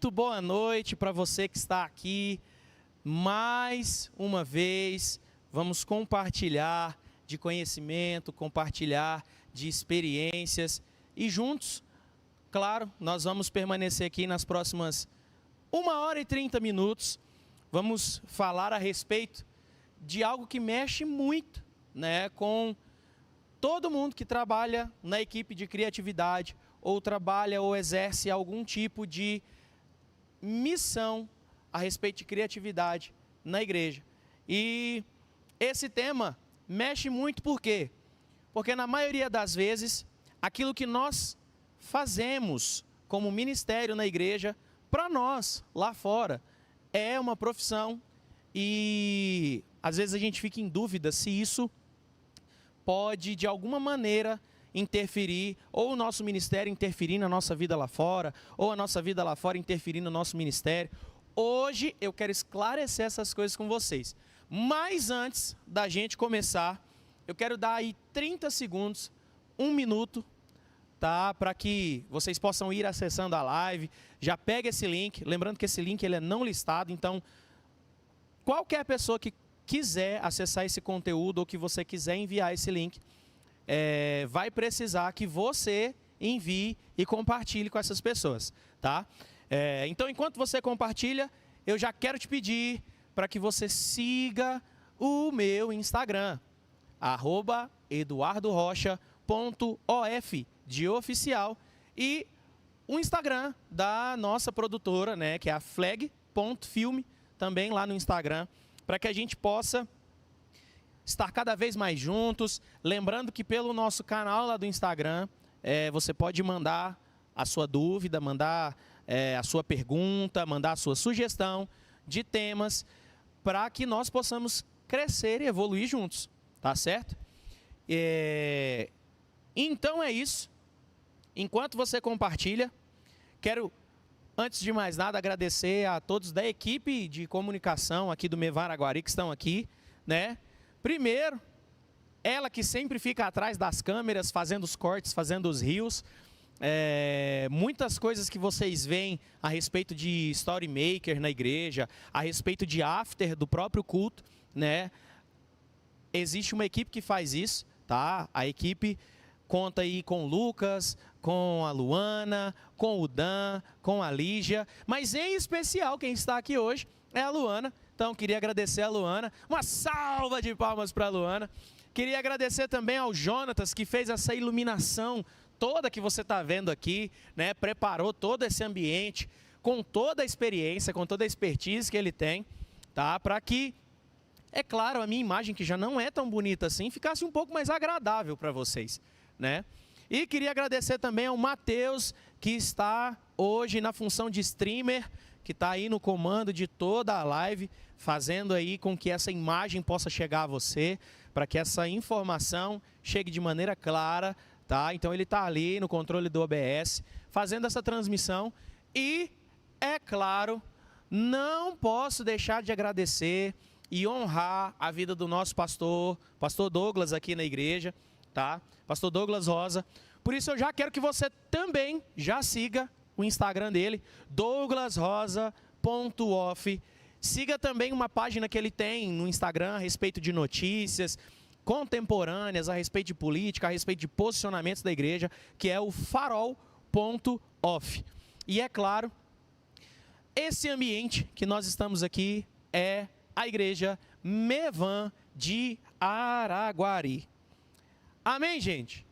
Muito boa noite para você que está aqui. Mais uma vez, vamos compartilhar de conhecimento, compartilhar de experiências e juntos, claro, nós vamos permanecer aqui nas próximas 1h30. Vamos falar a respeito de algo que mexe muito, né, com todo mundo que trabalha na equipe de criatividade ou trabalha ou exerce algum tipo de missão a respeito de criatividade na igreja. E esse tema mexe muito por quê? Porque na maioria das vezes, aquilo que nós fazemos como ministério na igreja, para nós, lá fora, é uma profissão e às vezes a gente fica em dúvida se isso pode, de alguma maneira, interferir, ou o nosso ministério interferir na nossa vida lá fora, ou a nossa vida lá fora interferir no nosso ministério. Hoje eu quero esclarecer essas coisas com vocês. Mas antes da gente começar, eu quero dar aí 30 segundos, 1 minuto, tá? Para que vocês possam ir acessando a live. Já pega esse link, lembrando que esse link ele é não listado, então qualquer pessoa que quiser acessar esse conteúdo ou que você quiser enviar esse link, vai precisar que você envie e compartilhe com essas pessoas, tá? Então, enquanto você compartilha, eu já quero te pedir para que você siga o meu Instagram, @eduardorocha.of de oficial, e o Instagram da nossa produtora, né, que é a flag.film, também lá no Instagram, para que a gente possa estar cada vez mais juntos. Lembrando que pelo nosso canal lá do Instagram, você pode mandar a sua dúvida, mandar a sua pergunta, mandar a sua sugestão de temas para que nós possamos crescer e evoluir juntos, tá certo? Então é isso. Enquanto você compartilha, quero, antes de mais nada, agradecer a todos da equipe de comunicação aqui do Mevar Aguari que estão aqui, né? Primeiro, ela que sempre fica atrás das câmeras, fazendo os cortes, fazendo os reels. Muitas coisas que vocês veem a respeito de story maker na igreja, a respeito de after do próprio culto, né? Existe uma equipe que faz isso, tá? A equipe conta aí com o Lucas, com a Luana, com o Dan, com a Lígia, mas em especial quem está aqui hoje é a Luana. Então, queria agradecer a Luana. Uma salva de palmas para a Luana. Queria agradecer também ao Jonatas, que fez essa iluminação toda que você está vendo aqui, né? Preparou todo esse ambiente, com toda a experiência, com toda a expertise que ele tem, tá? Para que, é claro, a minha imagem, que já não é tão bonita assim, ficasse um pouco mais agradável para vocês, né? E queria agradecer também ao Matheus, que está hoje na função de streamer, que está aí no comando de toda a live, fazendo aí com que essa imagem possa chegar a você, para que essa informação chegue de maneira clara, tá? Então ele está ali no controle do OBS, fazendo essa transmissão. E, é claro, não posso deixar de agradecer e honrar a vida do nosso pastor Douglas aqui na igreja, tá? Pastor Douglas Rosa. Por isso eu já quero que você também já siga o Instagram dele, douglasrosa.off. Siga também uma página que ele tem no Instagram a respeito de notícias contemporâneas, a respeito de política, a respeito de posicionamentos da igreja, que é o farol.off. E é claro, esse ambiente que nós estamos aqui é a igreja Mevan de Araguari. Amém, gente?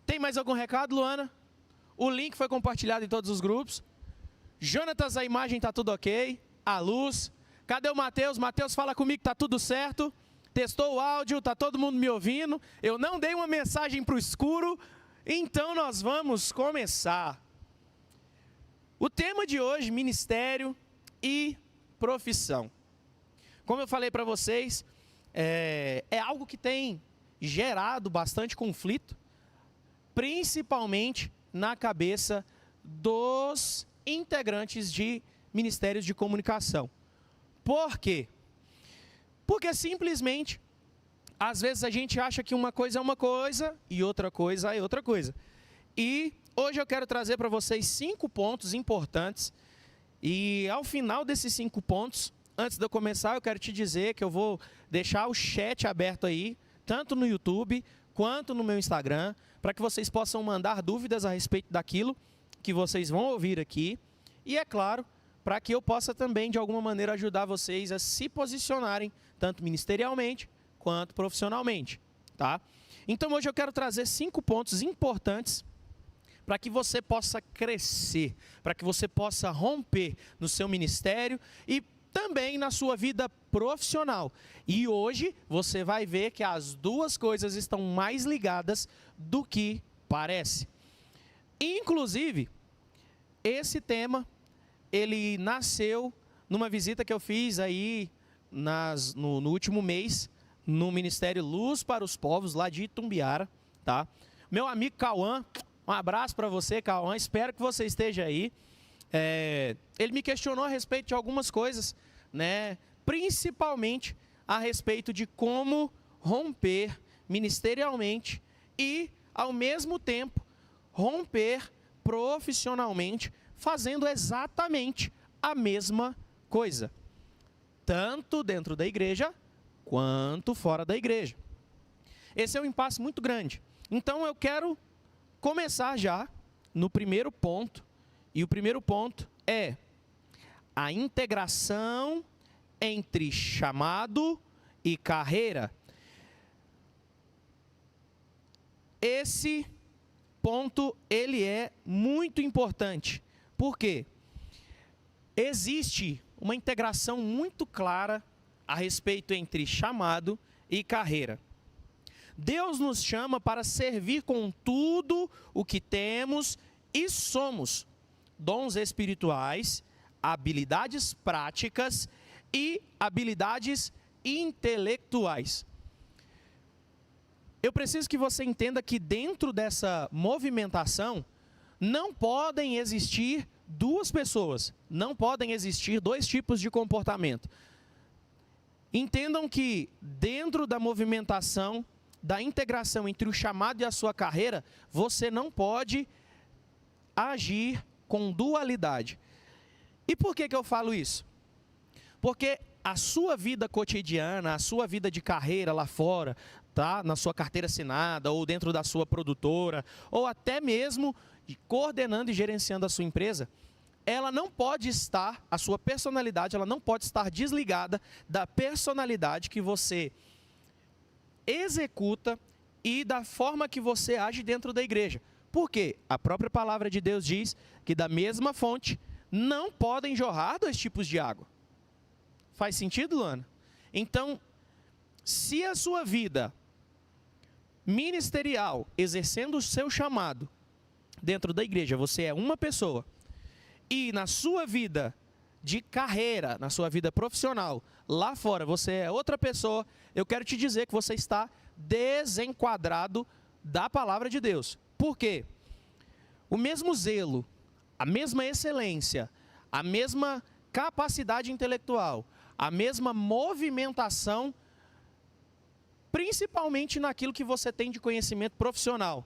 Tem mais algum recado, Luana? O link foi compartilhado em todos os grupos. Jonatas, a imagem está tudo ok. A luz. Cadê o Matheus? Matheus, fala comigo que está tudo certo. Testou o áudio, está todo mundo me ouvindo. Eu não dei uma mensagem para o escuro. Então nós vamos começar. O tema de hoje, ministério e profissão. Como eu falei para vocês, é algo que tem gerado bastante conflito, principalmente na cabeça dos integrantes de ministérios de comunicação. Por quê? Porque simplesmente, às vezes a gente acha que uma coisa é uma coisa e outra coisa é outra coisa. E hoje eu quero trazer para vocês 5 pontos importantes E ao final desses 5 pontos, antes de eu começar, eu quero te dizer que eu vou deixar o chat aberto aí, tanto no YouTube quanto no meu Instagram, para que vocês possam mandar dúvidas a respeito daquilo que vocês vão ouvir aqui. E, é claro, para que eu possa também, de alguma maneira, ajudar vocês a se posicionarem, tanto ministerialmente quanto profissionalmente, tá? Então, hoje eu quero trazer 5 pontos importantes para que você possa crescer, para que você possa romper no seu ministério e também na sua vida profissional. E hoje você vai ver que as duas coisas estão mais ligadas do que parece. Inclusive, esse tema, ele nasceu numa visita que eu fiz aí no último mês, no Ministério Luz para os Povos, lá de Itumbiara, tá? Meu amigo Cauã, um abraço para você, Cauã, espero que você esteja aí. Ele me questionou a respeito de algumas coisas, né? Principalmente a respeito de como romper ministerialmente e, ao mesmo tempo, romper profissionalmente, fazendo exatamente a mesma coisa, tanto dentro da igreja quanto fora da igreja. Esse é um impasse muito grande. Então eu quero começar já no primeiro ponto, e o primeiro ponto é a integração entre chamado e carreira. Esse ponto, ele é muito importante. Por quê? Existe uma integração muito clara a respeito entre chamado e carreira. Deus nos chama para servir com tudo o que temos e somos. Dons espirituais, habilidades práticas e habilidades intelectuais. Eu preciso que você entenda que dentro dessa movimentação não podem existir duas pessoas, não podem existir dois tipos de comportamento. Entendam que dentro da movimentação, da integração entre o chamado e a sua carreira, você não pode agir com dualidade. E por que eu falo isso? Porque a sua vida cotidiana, a sua vida de carreira lá fora, tá? Na sua carteira assinada, ou dentro da sua produtora, ou até mesmo coordenando e gerenciando a sua empresa, ela não pode estar, a sua personalidade, ela não pode estar desligada da personalidade que você executa e da forma que você age dentro da igreja. Por quê? A própria palavra de Deus diz que da mesma fonte não podem jorrar dois tipos de água. Faz sentido, Luana? Então, se a sua vida ministerial, exercendo o seu chamado dentro da igreja, você é uma pessoa, e na sua vida de carreira, na sua vida profissional, lá fora você é outra pessoa, eu quero te dizer que você está desenquadrado da palavra de Deus. Por quê? O mesmo zelo, a mesma excelência, a mesma capacidade intelectual, a mesma movimentação, principalmente naquilo que você tem de conhecimento profissional,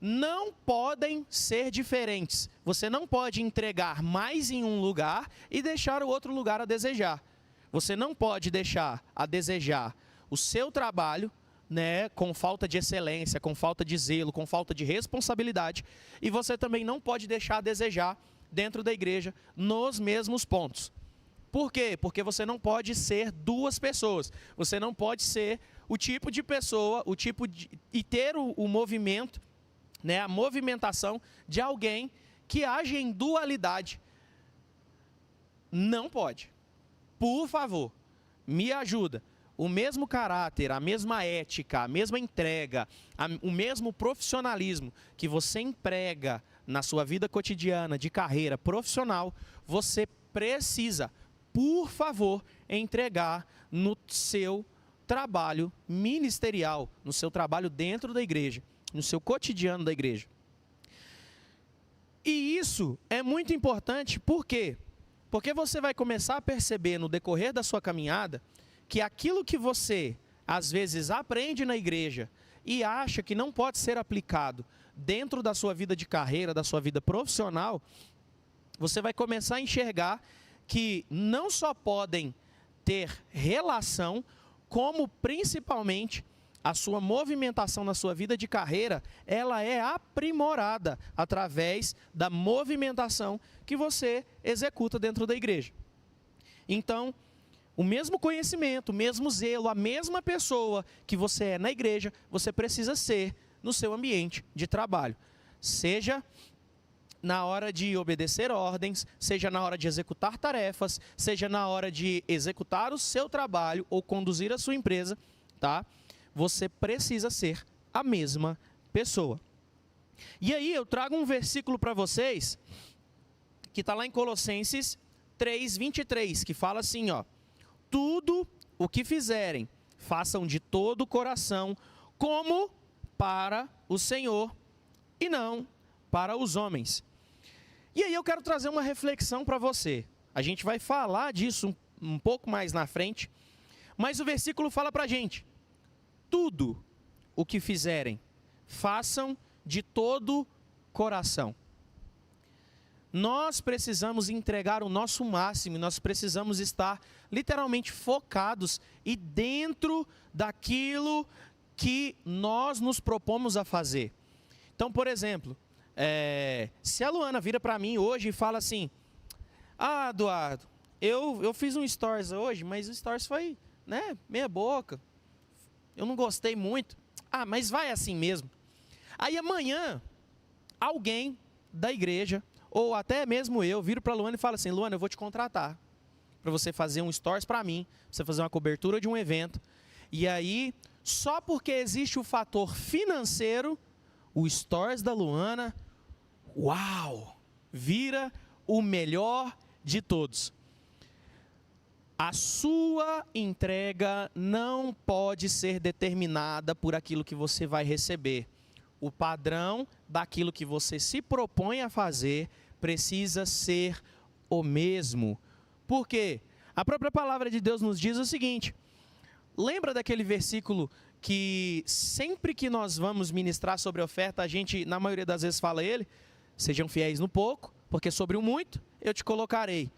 não podem ser diferentes. Você não pode entregar mais em um lugar e deixar o outro lugar a desejar. Você não pode deixar a desejar o seu trabalho, né, com falta de excelência, com falta de zelo, com falta de responsabilidade, e você também não pode deixar a desejar dentro da igreja nos mesmos pontos. Por quê? Porque você não pode ser duas pessoas. Você não pode ser o tipo de pessoa, e ter o movimento, né, a movimentação de alguém que age em dualidade. Não pode. Por favor, me ajuda. O mesmo caráter, a mesma ética, a mesma entrega, o mesmo profissionalismo que você emprega na sua vida cotidiana, de carreira profissional, você precisa, por favor, entregar no seu trabalho ministerial, no seu trabalho dentro da igreja, no seu cotidiano da igreja. E isso é muito importante, por quê? Porque você vai começar a perceber no decorrer da sua caminhada que aquilo que você, às vezes, aprende na igreja e acha que não pode ser aplicado dentro da sua vida de carreira, da sua vida profissional, você vai começar a enxergar que não só podem ter relação, como principalmente a sua movimentação na sua vida de carreira, ela é aprimorada através da movimentação que você executa dentro da igreja. Então, o mesmo conhecimento, o mesmo zelo, a mesma pessoa que você é na igreja, você precisa ser no seu ambiente de trabalho. Seja na hora de obedecer ordens, seja na hora de executar tarefas, seja na hora de executar o seu trabalho ou conduzir a sua empresa, tá? Você precisa ser a mesma pessoa. E aí eu trago um versículo para vocês, que está lá em Colossenses 3:23, que fala assim, ó: tudo o que fizerem, façam de todo o coração, como para o Senhor e não para os homens. E aí eu quero trazer uma reflexão para você. A gente vai falar disso um pouco mais na frente, mas o versículo fala para a gente: tudo o que fizerem, façam de todo coração. Nós precisamos entregar o nosso máximo, nós precisamos estar literalmente focados e dentro daquilo que nós nos propomos a fazer. Então, por exemplo, se a Luana vira para mim hoje e fala assim: ah, Eduardo, eu fiz um stories hoje, mas o stories foi, meia boca, eu não gostei muito. Ah, mas vai assim mesmo. Aí amanhã, alguém da igreja, ou até mesmo eu, viro para a Luana e falo assim: Luana, eu vou te contratar para você fazer um stories para mim, pra você fazer uma cobertura de um evento. E aí, só porque existe o fator financeiro, o stories da Luana, uau, vira o melhor de todos. A sua entrega não pode ser determinada por aquilo que você vai receber. O padrão daquilo que você se propõe a fazer precisa ser o mesmo. Por quê? A própria palavra de Deus nos diz o seguinte: lembra daquele versículo que sempre que nós vamos ministrar sobre oferta, a gente, na maioria das vezes, fala ele? Sejam fiéis no pouco, porque sobre o muito eu te colocarei.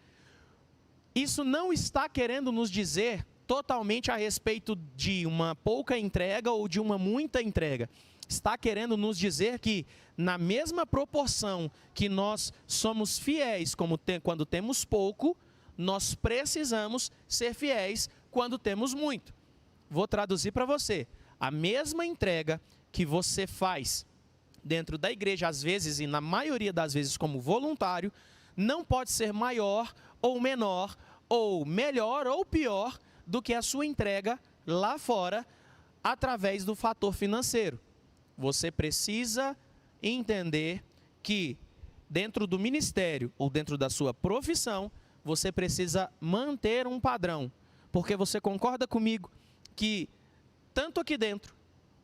Isso não está querendo nos dizer totalmente a respeito de uma pouca entrega ou de uma muita entrega. Está querendo nos dizer que, na mesma proporção que nós somos fiéis quando temos pouco, nós precisamos ser fiéis quando temos muito. Vou traduzir para você. A mesma entrega que você faz dentro da igreja, às vezes e na maioria das vezes como voluntário, não pode ser maior ou menor, ou melhor ou pior do que a sua entrega lá fora através do fator financeiro. Você precisa entender que dentro do ministério ou dentro da sua profissão, você precisa manter um padrão. Porque você concorda comigo que tanto aqui dentro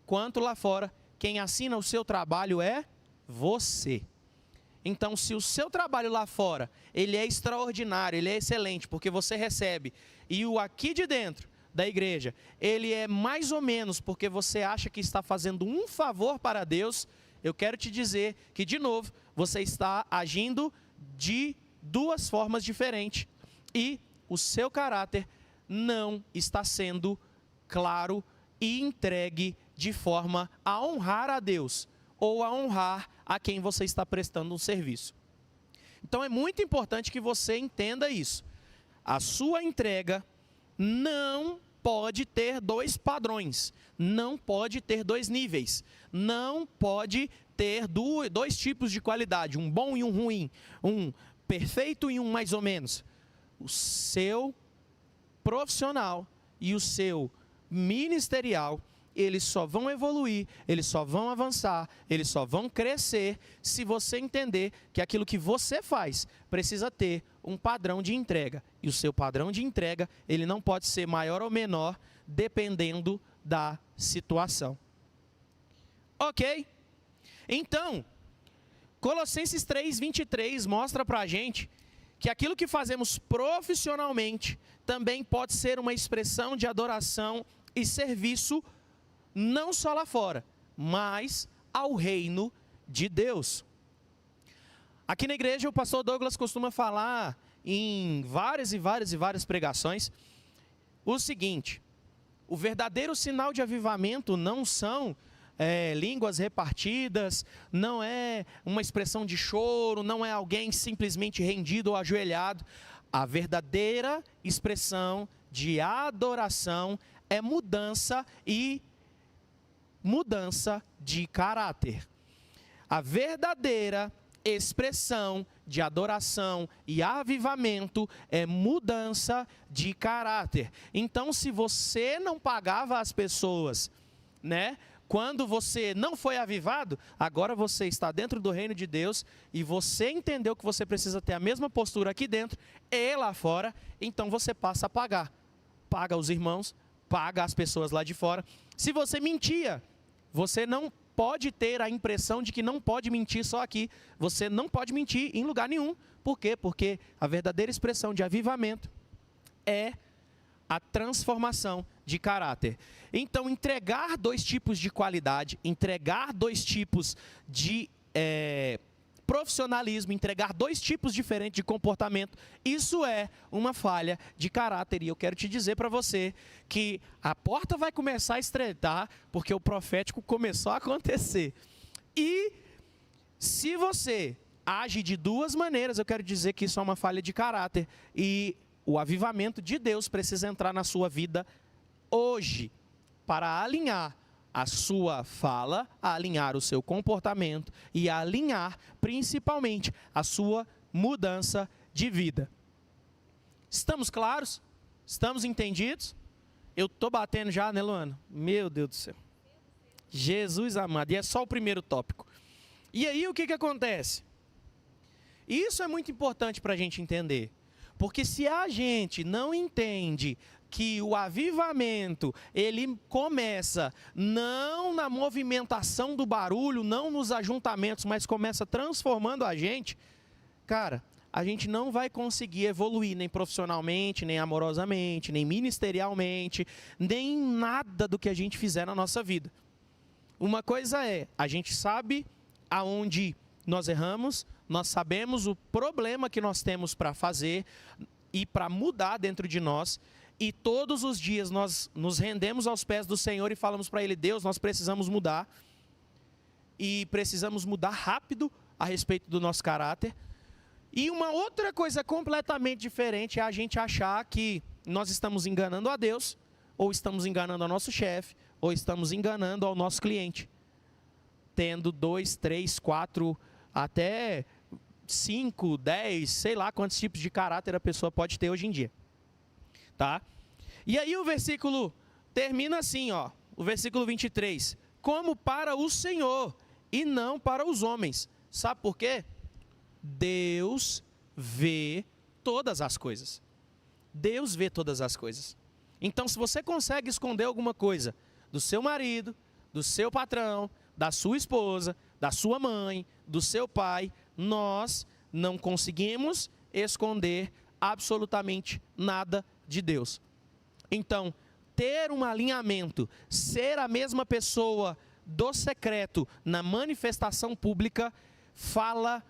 quanto lá fora, quem assina o seu trabalho é você. Então, se o seu trabalho lá fora, ele é extraordinário, ele é excelente, porque você recebe, e o aqui de dentro da igreja, ele é mais ou menos porque você acha que está fazendo um favor para Deus, eu quero te dizer que, de novo, você está agindo de duas formas diferentes e o seu caráter não está sendo claro e entregue de forma a honrar a Deus ou a honrar a quem você está prestando um serviço. Então é muito importante que você entenda isso. A sua entrega não pode ter dois padrões, não pode ter dois níveis, não pode ter dois tipos de qualidade, um bom e um ruim, um perfeito e um mais ou menos. O seu profissional e o seu ministerial, eles só vão evoluir, eles só vão avançar, eles só vão crescer se você entender que aquilo que você faz precisa ter um padrão de entrega. E o seu padrão de entrega, ele não pode ser maior ou menor, dependendo da situação. Ok? Então, Colossenses 3:23 mostra para a gente que aquilo que fazemos profissionalmente também pode ser uma expressão de adoração e serviço não só lá fora, mas ao reino de Deus. Aqui na igreja o pastor Douglas costuma falar em várias pregações o seguinte: o verdadeiro sinal de avivamento não são línguas repartidas, não é uma expressão de choro, não é alguém simplesmente rendido ou ajoelhado. A verdadeira expressão de adoração é mudança de caráter. A verdadeira expressão de adoração e avivamento é mudança de caráter. Então, se você não pagava as pessoas, né, quando você não foi avivado, agora você está dentro do reino de Deus e você entendeu que você precisa ter a mesma postura aqui dentro e lá fora, então você passa a pagar. Paga os irmãos, paga as pessoas lá de fora. Se você mentia, você não pode ter a impressão de que não pode mentir só aqui. Você não pode mentir em lugar nenhum. Por quê? Porque a verdadeira expressão de avivamento é a transformação de caráter. Então, entregar dois tipos de qualidade, entregar dois tipos de profissionalismo, entregar dois tipos diferentes de comportamento, isso é uma falha de caráter. E eu quero te dizer para você que a porta vai começar a estreitar, porque o profético começou a acontecer. E se você age de duas maneiras, eu quero dizer que isso é uma falha de caráter. E o avivamento de Deus precisa entrar na sua vida hoje, para alinhar a sua fala, a alinhar o seu comportamento e a alinhar principalmente a sua mudança de vida. Estamos claros? Estamos entendidos? Eu estou batendo já, né, Luana? Meu Deus do céu. Jesus amado. E é só o primeiro tópico. E aí o que acontece? Isso é muito importante para a gente entender. Porque se a gente não entende que o avivamento, ele começa não na movimentação do barulho, não nos ajuntamentos, mas começa transformando a gente, cara, a gente não vai conseguir evoluir nem profissionalmente, nem amorosamente, nem ministerialmente, nem nada do que a gente fizer na nossa vida. Uma coisa é, a gente sabe aonde nós erramos, nós sabemos o problema que nós temos para fazer e para mudar dentro de nós, e todos os dias nós nos rendemos aos pés do Senhor e falamos para Ele: Deus, nós precisamos mudar, e precisamos mudar rápido a respeito do nosso caráter. E uma outra coisa completamente diferente é a gente achar que nós estamos enganando a Deus, ou estamos enganando ao nosso chefe, ou estamos enganando ao nosso cliente, tendo 2, 3, 4, até 5, 10, sei lá quantos tipos de caráter a pessoa pode ter hoje em dia. Tá? E aí o versículo termina assim, ó, o versículo 23. Como para o Senhor e não para os homens. Sabe por quê? Deus vê todas as coisas. Deus vê todas as coisas. Então, se você consegue esconder alguma coisa do seu marido, do seu patrão, da sua esposa, da sua mãe, do seu pai, nós não conseguimos esconder absolutamente nada de Deus. Então, ter um alinhamento, ser a mesma pessoa do secreto na manifestação pública, fala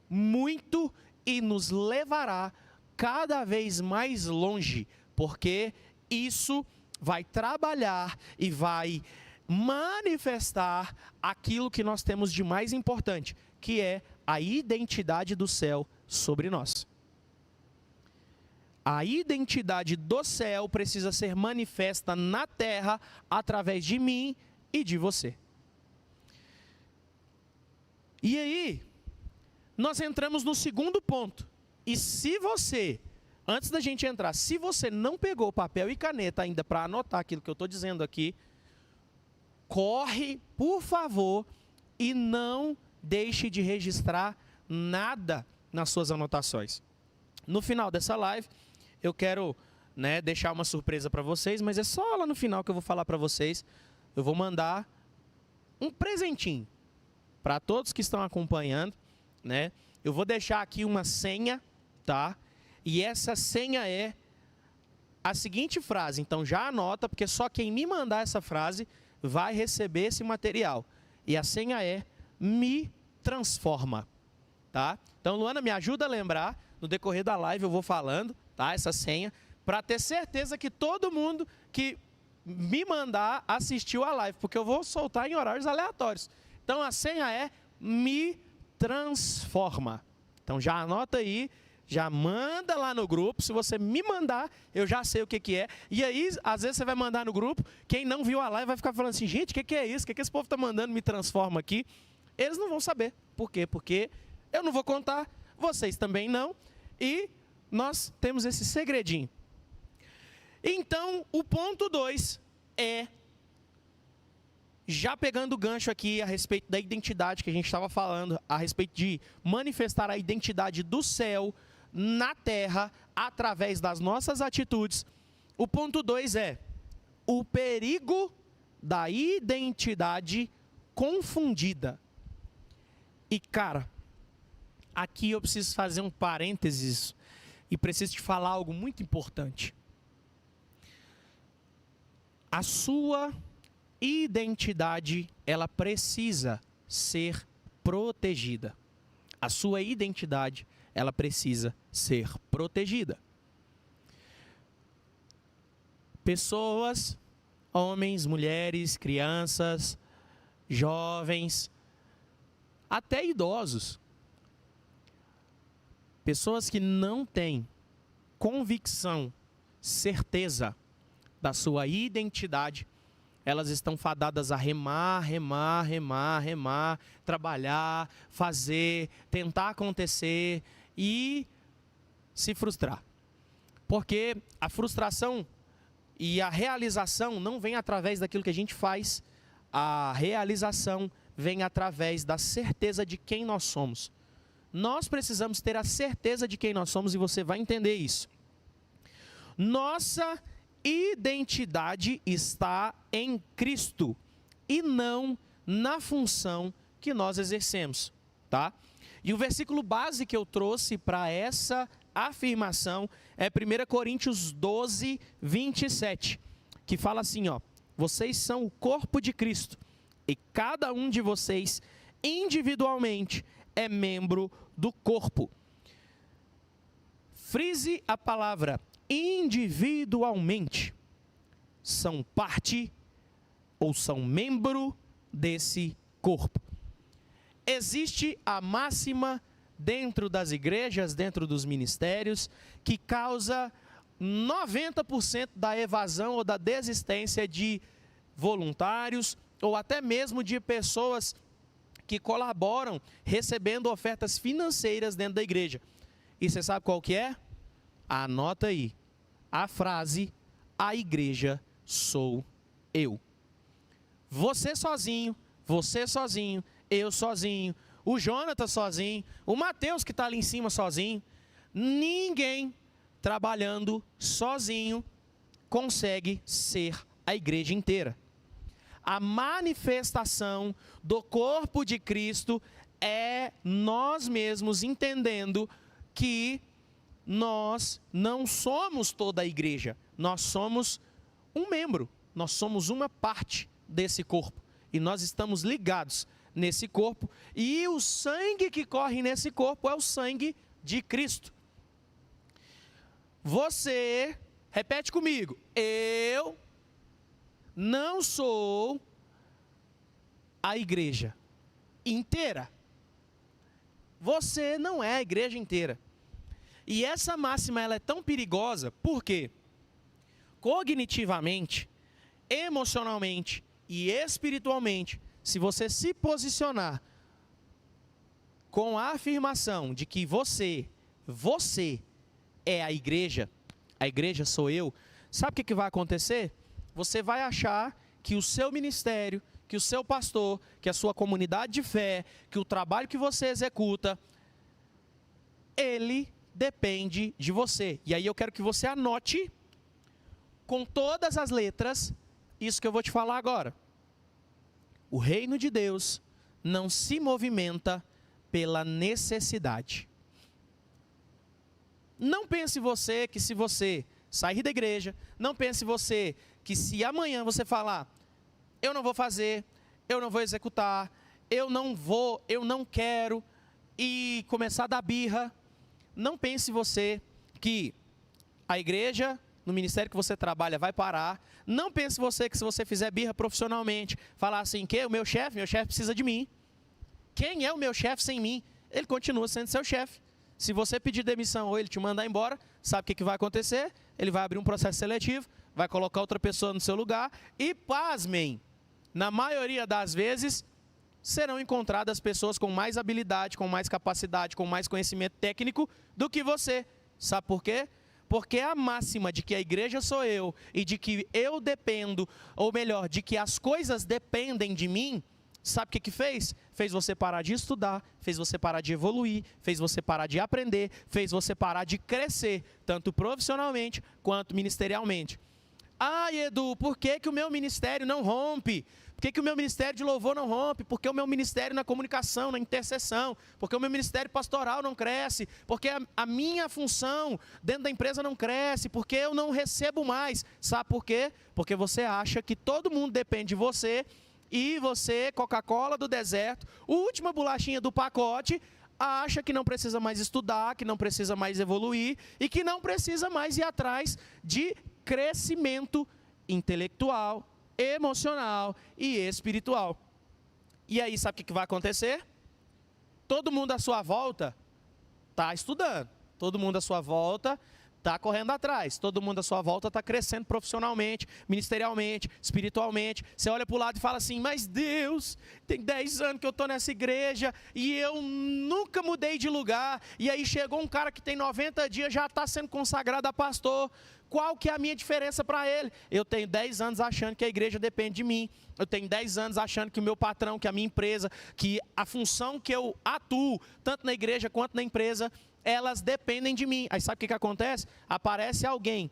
muito e nos levará cada vez mais longe, porque isso vai trabalhar e vai manifestar aquilo que nós temos de mais importante, que é a identidade do céu sobre nós. A identidade do céu precisa ser manifesta na terra através de mim e de você. E aí, nós entramos no segundo ponto. E se você, antes da gente entrar, se você não pegou papel e caneta ainda para anotar aquilo que eu estou dizendo aqui, corre, por favor, e não deixe de registrar nada nas suas anotações. No final dessa live, eu quero, deixar uma surpresa para vocês, mas é só lá no final que eu vou falar para vocês. Eu vou mandar um presentinho para todos que estão acompanhando, né? Eu vou deixar aqui uma senha, tá? E essa senha é a seguinte frase. Então já anota, porque só quem me mandar essa frase vai receber esse material. E a senha é: me transforma. tá? Então, Luana, me ajuda a lembrar, no decorrer da live eu vou falando, tá? Essa senha, para ter certeza que todo mundo que me mandar assistiu a live, porque eu vou soltar em horários aleatórios. Então, a senha é me transforma. Então, já anota aí, já manda lá no grupo. Se você me mandar, eu já sei o que é. E aí, às vezes você vai mandar no grupo, quem não viu a live vai ficar falando assim, gente, o que é isso? O que esse povo está mandando me transforma aqui? Eles não vão saber. Por quê? Porque eu não vou contar, vocês também não. E nós temos esse segredinho. Então, o ponto 2 é, já pegando o gancho aqui a respeito da identidade que a gente estava falando, a respeito de manifestar a identidade do céu na terra através das nossas atitudes. O ponto 2 é o perigo da identidade confundida. E, cara, aqui eu preciso fazer um parênteses e preciso te falar algo muito importante. A sua identidade, ela precisa ser protegida. A sua identidade, ela precisa ser protegida. Pessoas, homens, mulheres, crianças, jovens, até idosos. Pessoas que não têm convicção, certeza da sua identidade, elas estão fadadas a remar, trabalhar, fazer, tentar acontecer e se frustrar. Porque a frustração e a realização não vem através daquilo que a gente faz, a realização vem através da certeza de quem nós somos. Nós precisamos ter a certeza de quem nós somos e você vai entender isso. Nossa identidade está em Cristo e não na função que nós exercemos, tá? E o versículo base que eu trouxe para essa afirmação é 1 Coríntios 12, 27, que fala assim, ó: vocês são o corpo de Cristo e cada um de vocês individualmente é membro do corpo. Frise a palavra individualmente. São parte ou são membro desse corpo. Existe a máxima dentro das igrejas, dentro dos ministérios, que causa 90% da evasão ou da desistência de voluntários ou até mesmo de pessoas que colaboram recebendo ofertas financeiras dentro da igreja. E você sabe qual que é? Anota aí. A frase, a igreja sou eu. Você sozinho, eu sozinho, o Jonatas sozinho, o Mateus que está ali em cima sozinho. Ninguém trabalhando sozinho consegue ser a igreja inteira. A manifestação do corpo de Cristo é nós mesmos entendendo que nós não somos toda a igreja, nós somos um membro, nós somos uma parte desse corpo e nós estamos ligados nesse corpo e o sangue que corre nesse corpo é o sangue de Cristo. Você, repete comigo, eu não sou a igreja inteira. Você não é a igreja inteira. E essa máxima ela é tão perigosa porque cognitivamente, emocionalmente e espiritualmente, se você se posicionar com a afirmação de que você é a igreja sou eu, sabe o que vai acontecer? Você vai achar que o seu ministério, que o seu pastor, que a sua comunidade de fé, que o trabalho que você executa, ele depende de você. E aí eu quero que você anote com todas as letras isso que eu vou te falar agora. O reino de Deus não se movimenta pela necessidade. Não pense você que se você sair da igreja, não pense você que se amanhã você falar, eu não vou fazer, eu não vou executar, eu não vou, eu não quero, e começar a dar birra, não pense você que a igreja, no ministério que você trabalha, vai parar. Não pense você que se você fizer birra profissionalmente, falar assim, que o meu chefe precisa de mim. Quem é o meu chefe sem mim? Ele continua sendo seu chefe. Se você pedir demissão ou ele te mandar embora, sabe o que vai acontecer? Ele vai abrir um processo seletivo, vai colocar outra pessoa no seu lugar e, pasmem, na maioria das vezes, serão encontradas pessoas com mais habilidade, com mais capacidade, com mais conhecimento técnico do que você. Sabe por quê? Porque a máxima de que a igreja sou eu e de que eu dependo, ou melhor, de que as coisas dependem de mim, sabe o que fez? Fez você parar de estudar, fez você parar de evoluir, fez você parar de aprender, fez você parar de crescer, tanto profissionalmente quanto ministerialmente. Ah, Edu, por que o meu ministério não rompe? Por que o meu ministério de louvor não rompe? Por que o meu ministério na comunicação, na intercessão? Por que o meu ministério pastoral não cresce? Por que a minha função dentro da empresa não cresce? Por que eu não recebo mais? Sabe por quê? Porque você acha que todo mundo depende de você e você, Coca-Cola do deserto, última bolachinha do pacote, acha que não precisa mais estudar, que não precisa mais evoluir e que não precisa mais ir atrás de crescimento intelectual, emocional e espiritual. E aí, sabe o que vai acontecer? Todo mundo à sua volta está estudando, todo mundo à sua volta está correndo atrás, todo mundo à sua volta está crescendo profissionalmente, ministerialmente, espiritualmente. Você olha para o lado e fala assim, mas Deus, tem 10 anos que eu estou nessa igreja e eu nunca mudei de lugar. E aí chegou um cara que tem 90 dias, já está sendo consagrado a pastor. Qual que é a minha diferença para ele? Eu tenho 10 anos achando que a igreja depende de mim. Eu tenho 10 anos achando que o meu patrão, que a minha empresa, que a função que eu atuo, tanto na igreja quanto na empresa, elas dependem de mim. Aí sabe o que acontece? Aparece alguém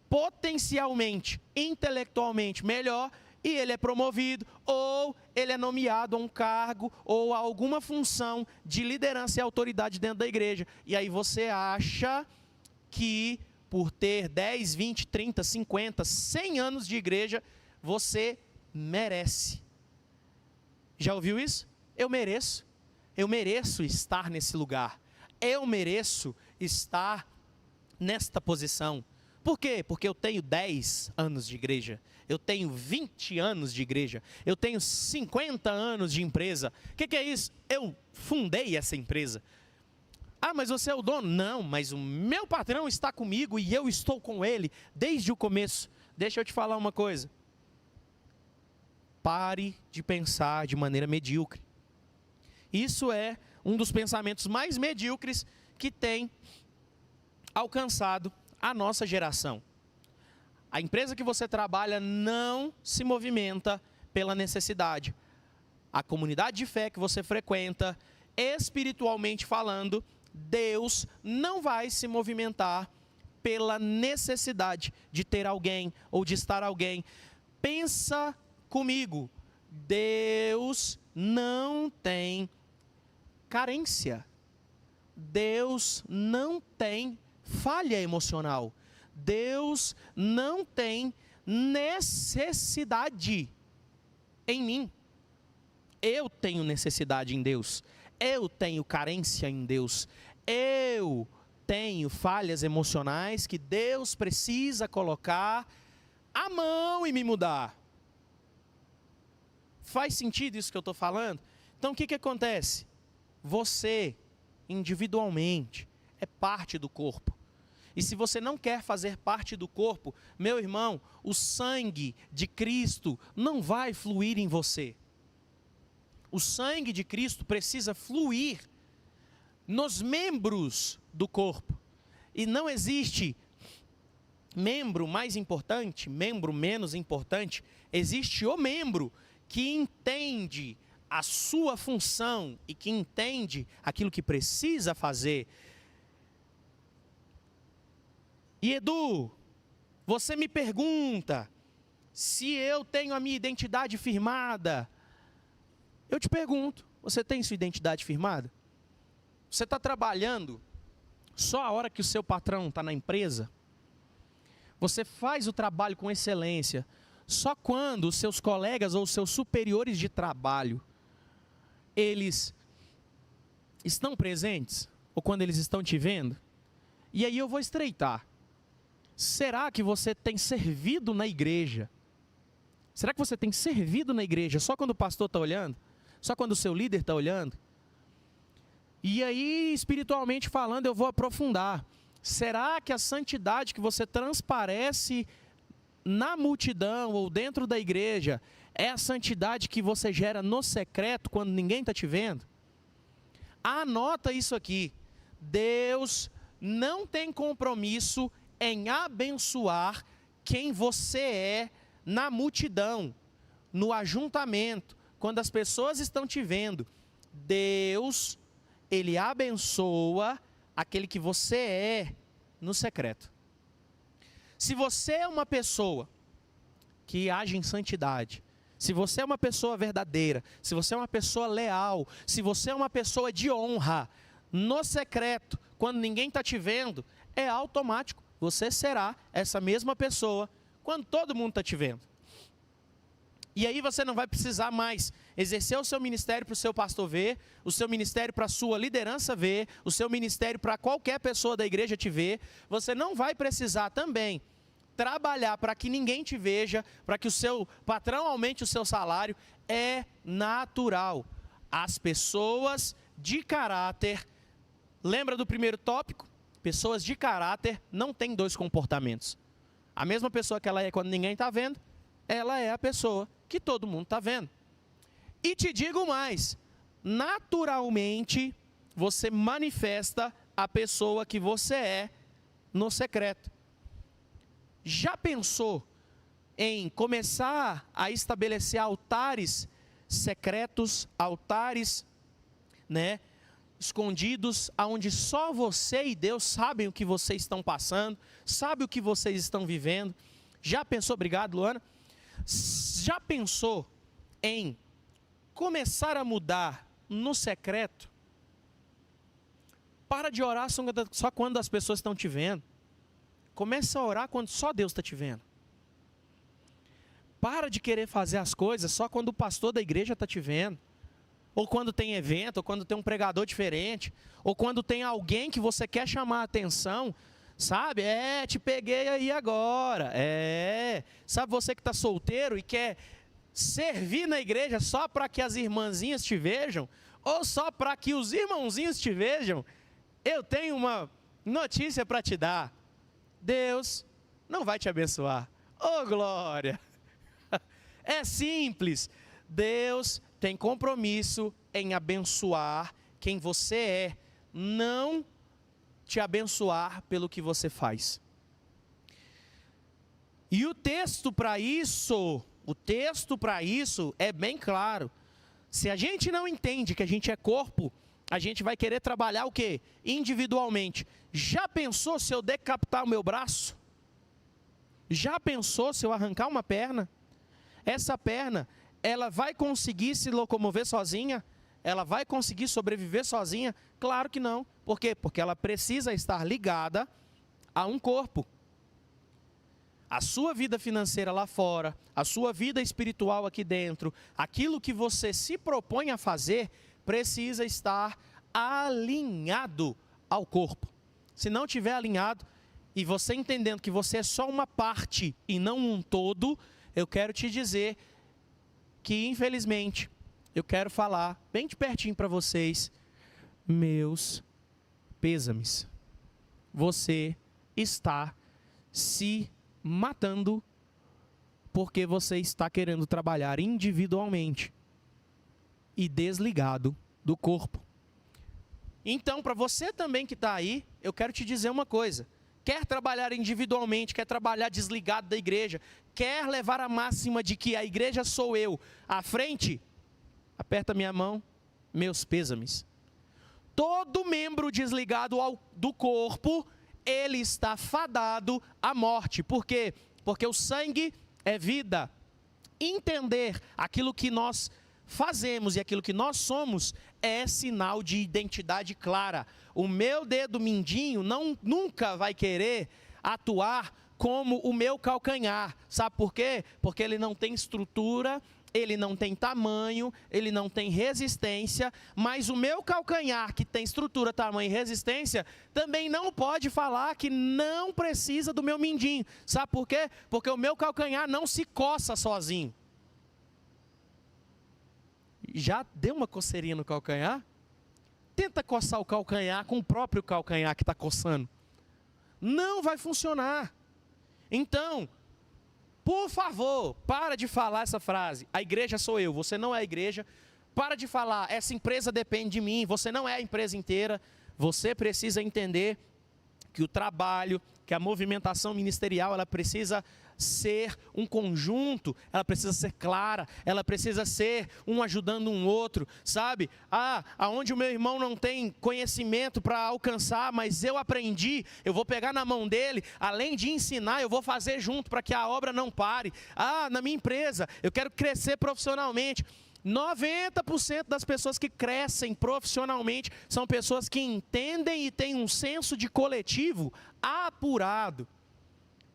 potencialmente, intelectualmente melhor e ele é promovido, ou ele é nomeado a um cargo ou a alguma função de liderança e autoridade dentro da igreja. E aí você acha que por ter 10, 20, 30, 50, 100 anos de igreja, você merece. Já ouviu isso? Eu mereço estar nesse lugar. Eu mereço estar nesta posição. Por quê? Porque eu tenho 10 anos de igreja, eu tenho 20 anos de igreja, eu tenho 50 anos de empresa. O que é isso? Eu fundei essa empresa. Ah, mas você é o dono? Não, mas o meu patrão está comigo e eu estou com ele desde o começo. Deixa eu te falar uma coisa. Pare de pensar de maneira medíocre. Isso é um dos pensamentos mais medíocres que tem alcançado a nossa geração. A empresa que você trabalha não se movimenta pela necessidade. A comunidade de fé que você frequenta, espiritualmente falando, Deus não vai se movimentar pela necessidade de ter alguém ou de estar alguém. Pensa comigo, Deus não tem carência. Deus não tem falha emocional. Deus não tem necessidade em mim. Eu tenho necessidade em Deus. Eu tenho carência em Deus. Eu tenho falhas emocionais que Deus precisa colocar a mão e me mudar. Faz sentido isso que eu estou falando? Então o que acontece? Você, individualmente, é parte do corpo. E se você não quer fazer parte do corpo, meu irmão, o sangue de Cristo não vai fluir em você. O sangue de Cristo precisa fluir nos membros do corpo. E não existe membro mais importante, membro menos importante. Existe o membro que entende a sua função e que entende aquilo que precisa fazer. E Edu, você me pergunta se eu tenho a minha identidade firmada. Eu te pergunto, você tem sua identidade firmada? Você está trabalhando só a hora que o seu patrão está na empresa? Você faz o trabalho com excelência só quando os seus colegas ou os seus superiores de trabalho, eles estão presentes? Ou quando eles estão te vendo? E aí eu vou estreitar. Será que você tem servido na igreja? Será que você tem servido na igreja só quando o pastor está olhando? Só quando o seu líder está olhando? E aí, espiritualmente falando, eu vou aprofundar. Será que a santidade que você transparece na multidão ou dentro da igreja é a santidade que você gera no secreto quando ninguém está te vendo? Anota isso aqui. Deus não tem compromisso em abençoar quem você é na multidão, no ajuntamento, quando as pessoas estão te vendo. Deus, Ele abençoa aquele que você é no secreto. Se você é uma pessoa que age em santidade, se você é uma pessoa verdadeira, se você é uma pessoa leal, se você é uma pessoa de honra, no secreto, quando ninguém está te vendo, é automático. Você será essa mesma pessoa quando todo mundo está te vendo. E aí você não vai precisar mais exercer o seu ministério para o seu pastor ver, o seu ministério para a sua liderança ver, o seu ministério para qualquer pessoa da igreja te ver. Você não vai precisar também trabalhar para que ninguém te veja, para que o seu patrão aumente o seu salário. É natural. As pessoas de caráter, lembra do primeiro tópico? Pessoas de caráter não têm dois comportamentos. A mesma pessoa que ela é quando ninguém está vendo, ela é a pessoa que todo mundo está vendo. E te digo mais, naturalmente você manifesta a pessoa que você é no secreto. Já pensou em começar a estabelecer altares secretos, altares, escondidos, aonde só você e Deus sabem o que vocês estão passando, sabem o que vocês estão vivendo? Já pensou, obrigado Luana, já pensou em começar a mudar no secreto? Para de orar só quando as pessoas estão te vendo. Começa a orar quando só Deus está te vendo. Para de querer fazer as coisas só quando o pastor da igreja está te vendo. Ou quando tem evento, ou quando tem um pregador diferente, ou quando tem alguém que você quer chamar a atenção, sabe? Te peguei aí agora. Sabe você que está solteiro e quer servir na igreja só para que as irmãzinhas te vejam, ou só para que os irmãozinhos te vejam? Eu tenho uma notícia para te dar. Deus não vai te abençoar. Oh, glória! É simples. Deus tem compromisso em abençoar quem você é, não te abençoar pelo que você faz. E o texto para isso é bem claro. Se a gente não entende que a gente é corpo, a gente vai querer trabalhar o quê? Individualmente. Já pensou se eu decapitar o meu braço? Já pensou se eu arrancar uma perna? Essa perna, ela vai conseguir se locomover sozinha? Ela vai conseguir sobreviver sozinha? Claro que não. Por quê? Porque ela precisa estar ligada a um corpo. A sua vida financeira lá fora, a sua vida espiritual aqui dentro, aquilo que você se propõe a fazer, precisa estar alinhado ao corpo. Se não estiver alinhado, e você entendendo que você é só uma parte e não um todo, eu quero te dizer que, infelizmente, eu quero falar bem de pertinho para vocês, meus pêsames. Você está se matando porque você está querendo trabalhar individualmente e desligado do corpo. Então, para você também que está aí, eu quero te dizer uma coisa. Quer trabalhar individualmente, quer trabalhar desligado da igreja, quer levar a máxima de que a igreja sou eu à frente, aperta minha mão, meus pêsames. Todo membro desligado do corpo, ele está fadado à morte. Por quê? Porque o sangue é vida. Entender aquilo que nós fazemos e aquilo que nós somos é sinal de identidade clara. O meu dedo mindinho nunca vai querer atuar como o meu calcanhar. Sabe por quê? Porque ele não tem estrutura ele não tem tamanho, ele não tem resistência, mas o meu calcanhar, que tem estrutura, tamanho e resistência, também não pode falar que não precisa do meu mindinho. Sabe por quê? Porque o meu calcanhar não se coça sozinho. Já deu uma coceirinha no calcanhar? Tenta coçar o calcanhar com o próprio calcanhar que está coçando. Não vai funcionar. Então, por favor, para de falar essa frase. A igreja sou eu, você não é a igreja. Para de falar, essa empresa depende de mim, você não é a empresa inteira. Você precisa entender que o trabalho, que a movimentação ministerial, ela precisa ser um conjunto, ela precisa ser clara, ela precisa ser um ajudando um outro, sabe? Aonde o meu irmão não tem conhecimento para alcançar, mas eu aprendi, eu vou pegar na mão dele, além de ensinar, eu vou fazer junto para que a obra não pare. Na minha empresa, eu quero crescer profissionalmente. 90% das pessoas que crescem profissionalmente são pessoas que entendem e têm um senso de coletivo apurado.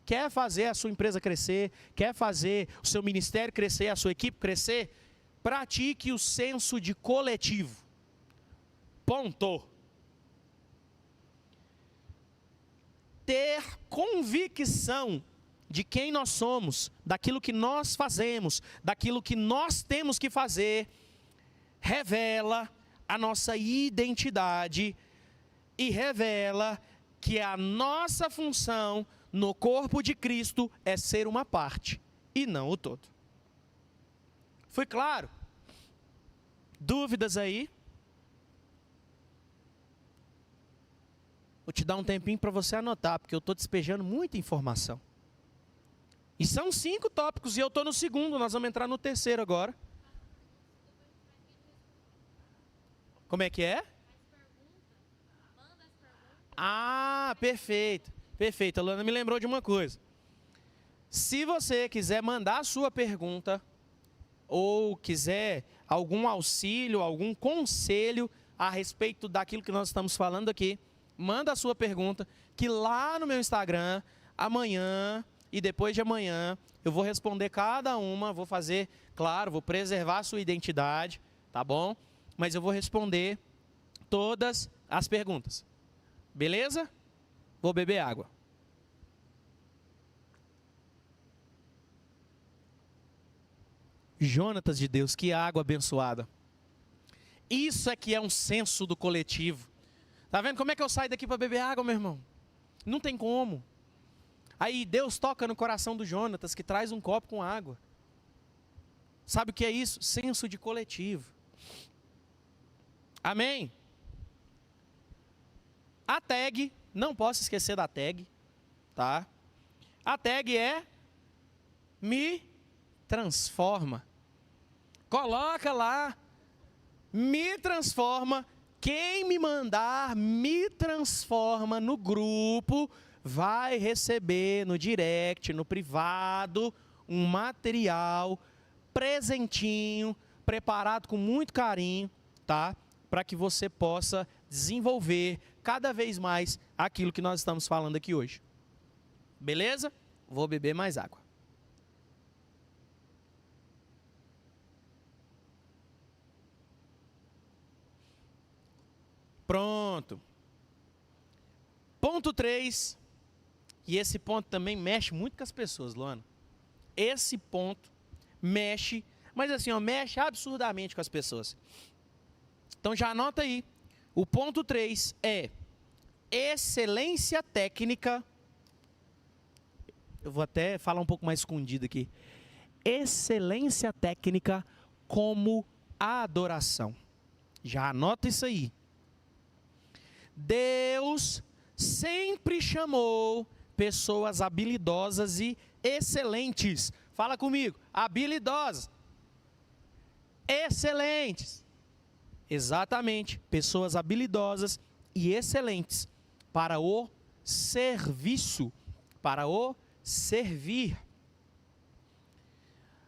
Quer fazer a sua empresa crescer, quer fazer o seu ministério crescer, a sua equipe crescer, pratique o senso de coletivo. Ponto. Ter convicção de quem nós somos, daquilo que nós fazemos, daquilo que nós temos que fazer, revela a nossa identidade e revela que a nossa função no corpo de Cristo é ser uma parte e não o todo. Foi claro? Dúvidas aí? Vou te dar um tempinho para você anotar, porque eu estou despejando muita informação. E são 5 tópicos e eu estou no segundo, nós vamos entrar no terceiro agora. Como é que é? Perfeito. Perfeito, a Luana me lembrou de uma coisa. Se você quiser mandar a sua pergunta, ou quiser algum auxílio, algum conselho a respeito daquilo que nós estamos falando aqui, manda a sua pergunta, que lá no meu Instagram, amanhã e depois de amanhã, eu vou responder cada uma, vou fazer, claro, vou preservar a sua identidade, tá bom? Mas eu vou responder todas as perguntas. Beleza? Vou beber água. Jonatas de Deus, que água abençoada. Isso é que é um senso do coletivo. Tá vendo como é que eu saio daqui para beber água, meu irmão? Não tem como. Aí Deus toca no coração do Jonatas, que traz um copo com água. Sabe o que é isso? Senso de coletivo. Amém? A tag, não posso esquecer da tag, tá? A tag é me transforma. Coloca lá, me transforma. Quem me mandar me transforma no grupo, vai receber no direct, no privado, um material, presentinho, preparado com muito carinho, tá? Para que você possa desenvolver cada vez mais aquilo que nós estamos falando aqui hoje. Beleza? Vou beber mais água. Pronto. Ponto 3. E esse ponto também mexe muito com as pessoas, Luana. Esse ponto mexe, mas assim, mexe absurdamente com as pessoas. Então já anota aí. O ponto 3 é excelência técnica. Eu vou até falar um pouco mais escondido aqui. Excelência técnica como adoração. Já anota isso aí. Deus sempre chamou pessoas habilidosas e excelentes. Fala comigo. Habilidosas. Excelentes. Exatamente. Pessoas habilidosas e excelentes para o serviço, para o servir.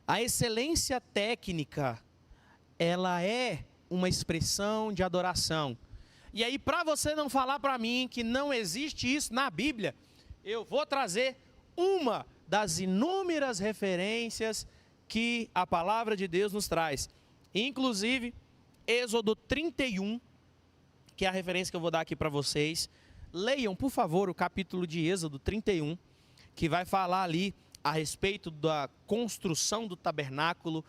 A excelência técnica, ela é uma expressão de adoração. E aí, para você não falar para mim que não existe isso na Bíblia, eu vou trazer uma das inúmeras referências que a palavra de Deus nos traz. Inclusive, Êxodo 31, que é a referência que eu vou dar aqui para vocês. Leiam, por favor, o capítulo de Êxodo 31, que vai falar ali a respeito da construção do tabernáculo.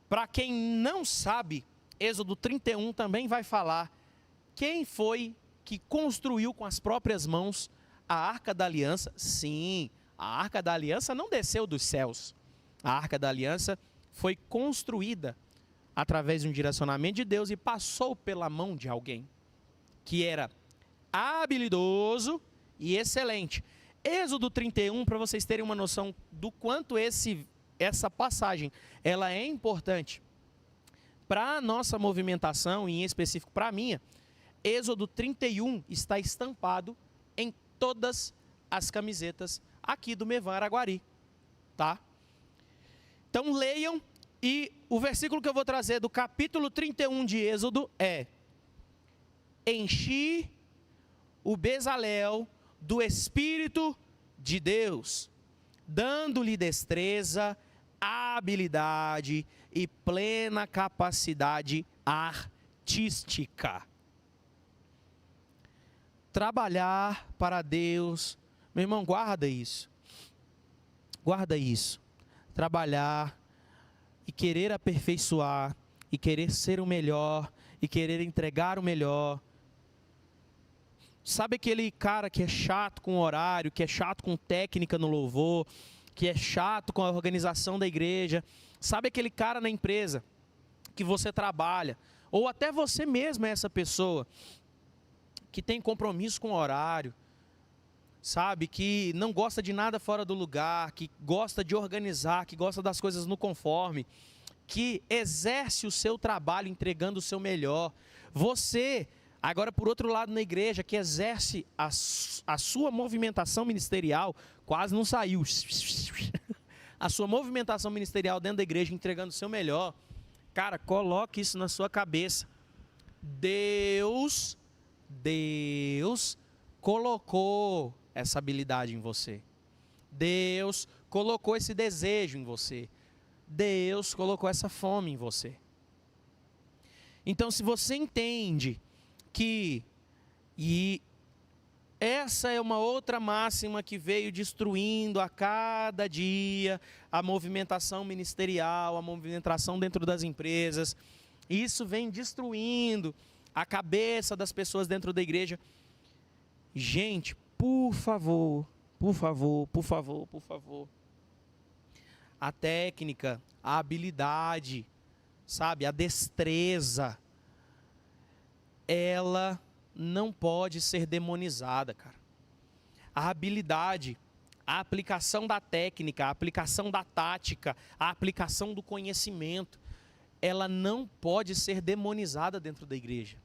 Para quem não sabe, Êxodo 31 também vai falar quem foi que construiu com as próprias mãos a Arca da Aliança. Sim, a Arca da Aliança não desceu dos céus. A Arca da Aliança foi construída através de um direcionamento de Deus e passou pela mão de alguém que era habilidoso e excelente. Êxodo 31, para vocês terem uma noção do quanto essa passagem ela é importante para a nossa movimentação, e em específico para a minha. Êxodo 31 está estampado em todas as camisetas aqui do Mevan Araguari, tá? Então leiam, e o versículo que eu vou trazer do capítulo 31 de Êxodo é: enchi o Bezalel do Espírito de Deus, dando-lhe destreza, habilidade e plena capacidade artística. Trabalhar para Deus, meu irmão, guarda isso. Guarda isso. Trabalhar e querer aperfeiçoar, e querer ser o melhor, e querer entregar o melhor. Sabe aquele cara que é chato com o horário, que é chato com técnica no louvor, que é chato com a organização da igreja? Sabe aquele cara na empresa que você trabalha, ou até você mesmo é essa pessoa, que tem compromisso com o horário, sabe, que não gosta de nada fora do lugar, que gosta de organizar, que gosta das coisas no conforme, que exerce o seu trabalho entregando o seu melhor. Você, agora por outro lado na igreja, que exerce a sua movimentação ministerial, quase não saiu, a sua movimentação ministerial dentro da igreja entregando o seu melhor. Cara, coloque isso na sua cabeça. Deus colocou essa habilidade em você. Deus colocou esse desejo em você. Deus colocou essa fome em você. Então, se você entende que, e essa é uma outra máxima que veio destruindo a cada dia a movimentação ministerial, a movimentação dentro das empresas, isso vem destruindo a cabeça das pessoas dentro da igreja. Gente, por favor, a técnica, a habilidade, sabe, a destreza, ela não pode ser demonizada, cara. A habilidade, a aplicação da técnica, a aplicação da tática, a aplicação do conhecimento, ela não pode ser demonizada dentro da igreja.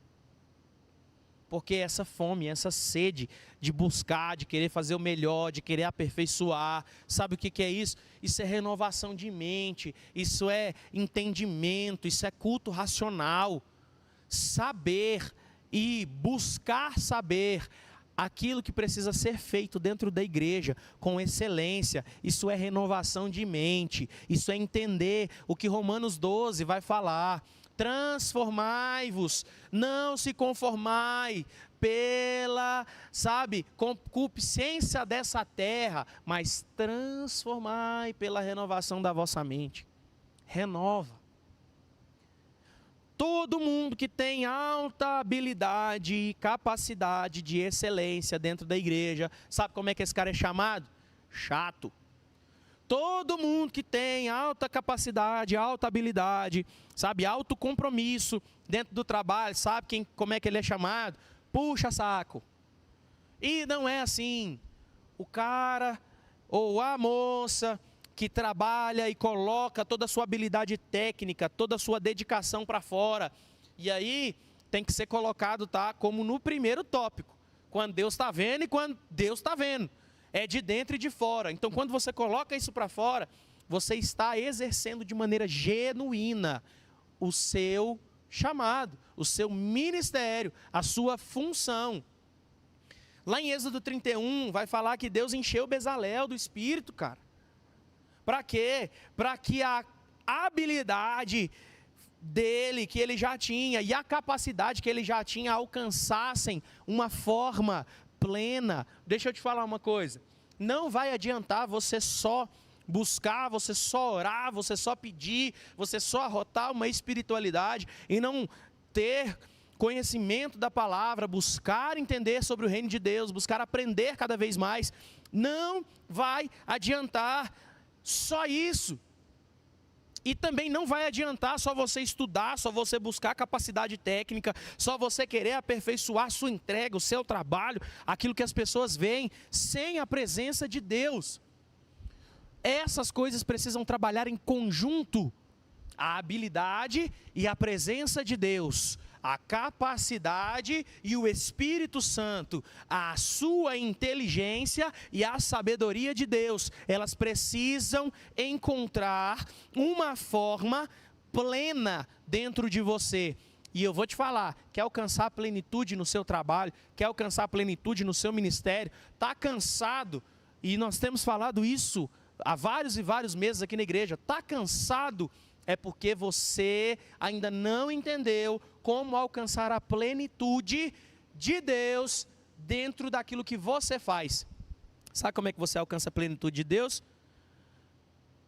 Porque essa fome, essa sede de buscar, de querer fazer o melhor, de querer aperfeiçoar, sabe o que é isso? Isso é renovação de mente, isso é entendimento, isso é culto racional. Saber e buscar saber aquilo que precisa ser feito dentro da igreja com excelência, isso é renovação de mente, isso é entender o que Romanos 12 vai falar. Transformai-vos, não se conformai pela, sabe, concupiscência dessa terra, mas transformai pela renovação da vossa mente. Renova. Todo mundo que tem alta habilidade e capacidade de excelência dentro da igreja, sabe como é que esse cara é chamado? Chato. Todo mundo que tem alta capacidade, alta habilidade, sabe, alto compromisso dentro do trabalho, sabe como é que ele é chamado? Puxa saco. E não é assim. O cara ou a moça que trabalha e coloca toda a sua habilidade técnica, toda a sua dedicação para fora, e aí tem que ser colocado, tá, como no primeiro tópico, quando Deus está vendo e quando Deus está vendo. É de dentro e de fora. Então, quando você coloca isso para fora, você está exercendo de maneira genuína o seu chamado, o seu ministério, a sua função. Lá em Êxodo 31, vai falar que Deus encheu Bezalel do Espírito, cara. Para quê? Para que habilidade dele, que ele já tinha, e a capacidade que ele já tinha, alcançassem uma forma plena. Deixa eu te falar uma coisa, não vai adiantar você só buscar, você só orar, você só pedir, você só arrotar uma espiritualidade e não ter conhecimento da palavra, buscar entender sobre o reino de Deus, buscar aprender cada vez mais. Não vai adiantar só isso. E também não vai adiantar só você estudar, só você buscar capacidade técnica, só você querer aperfeiçoar sua entrega, o seu trabalho, aquilo que as pessoas veem, sem a presença de Deus. Essas coisas precisam trabalhar em conjunto. A habilidade e a presença de Deus, a capacidade e o Espírito Santo, a sua inteligência e a sabedoria de Deus, elas precisam encontrar uma forma plena dentro de você. E eu vou te falar, quer alcançar plenitude no seu trabalho, quer alcançar plenitude no seu ministério, está cansado, e nós temos falado isso há vários e vários meses aqui na igreja, está cansado, é porque você ainda não entendeu como alcançar a plenitude de Deus dentro daquilo que você faz. Sabe como é que você alcança a plenitude de Deus?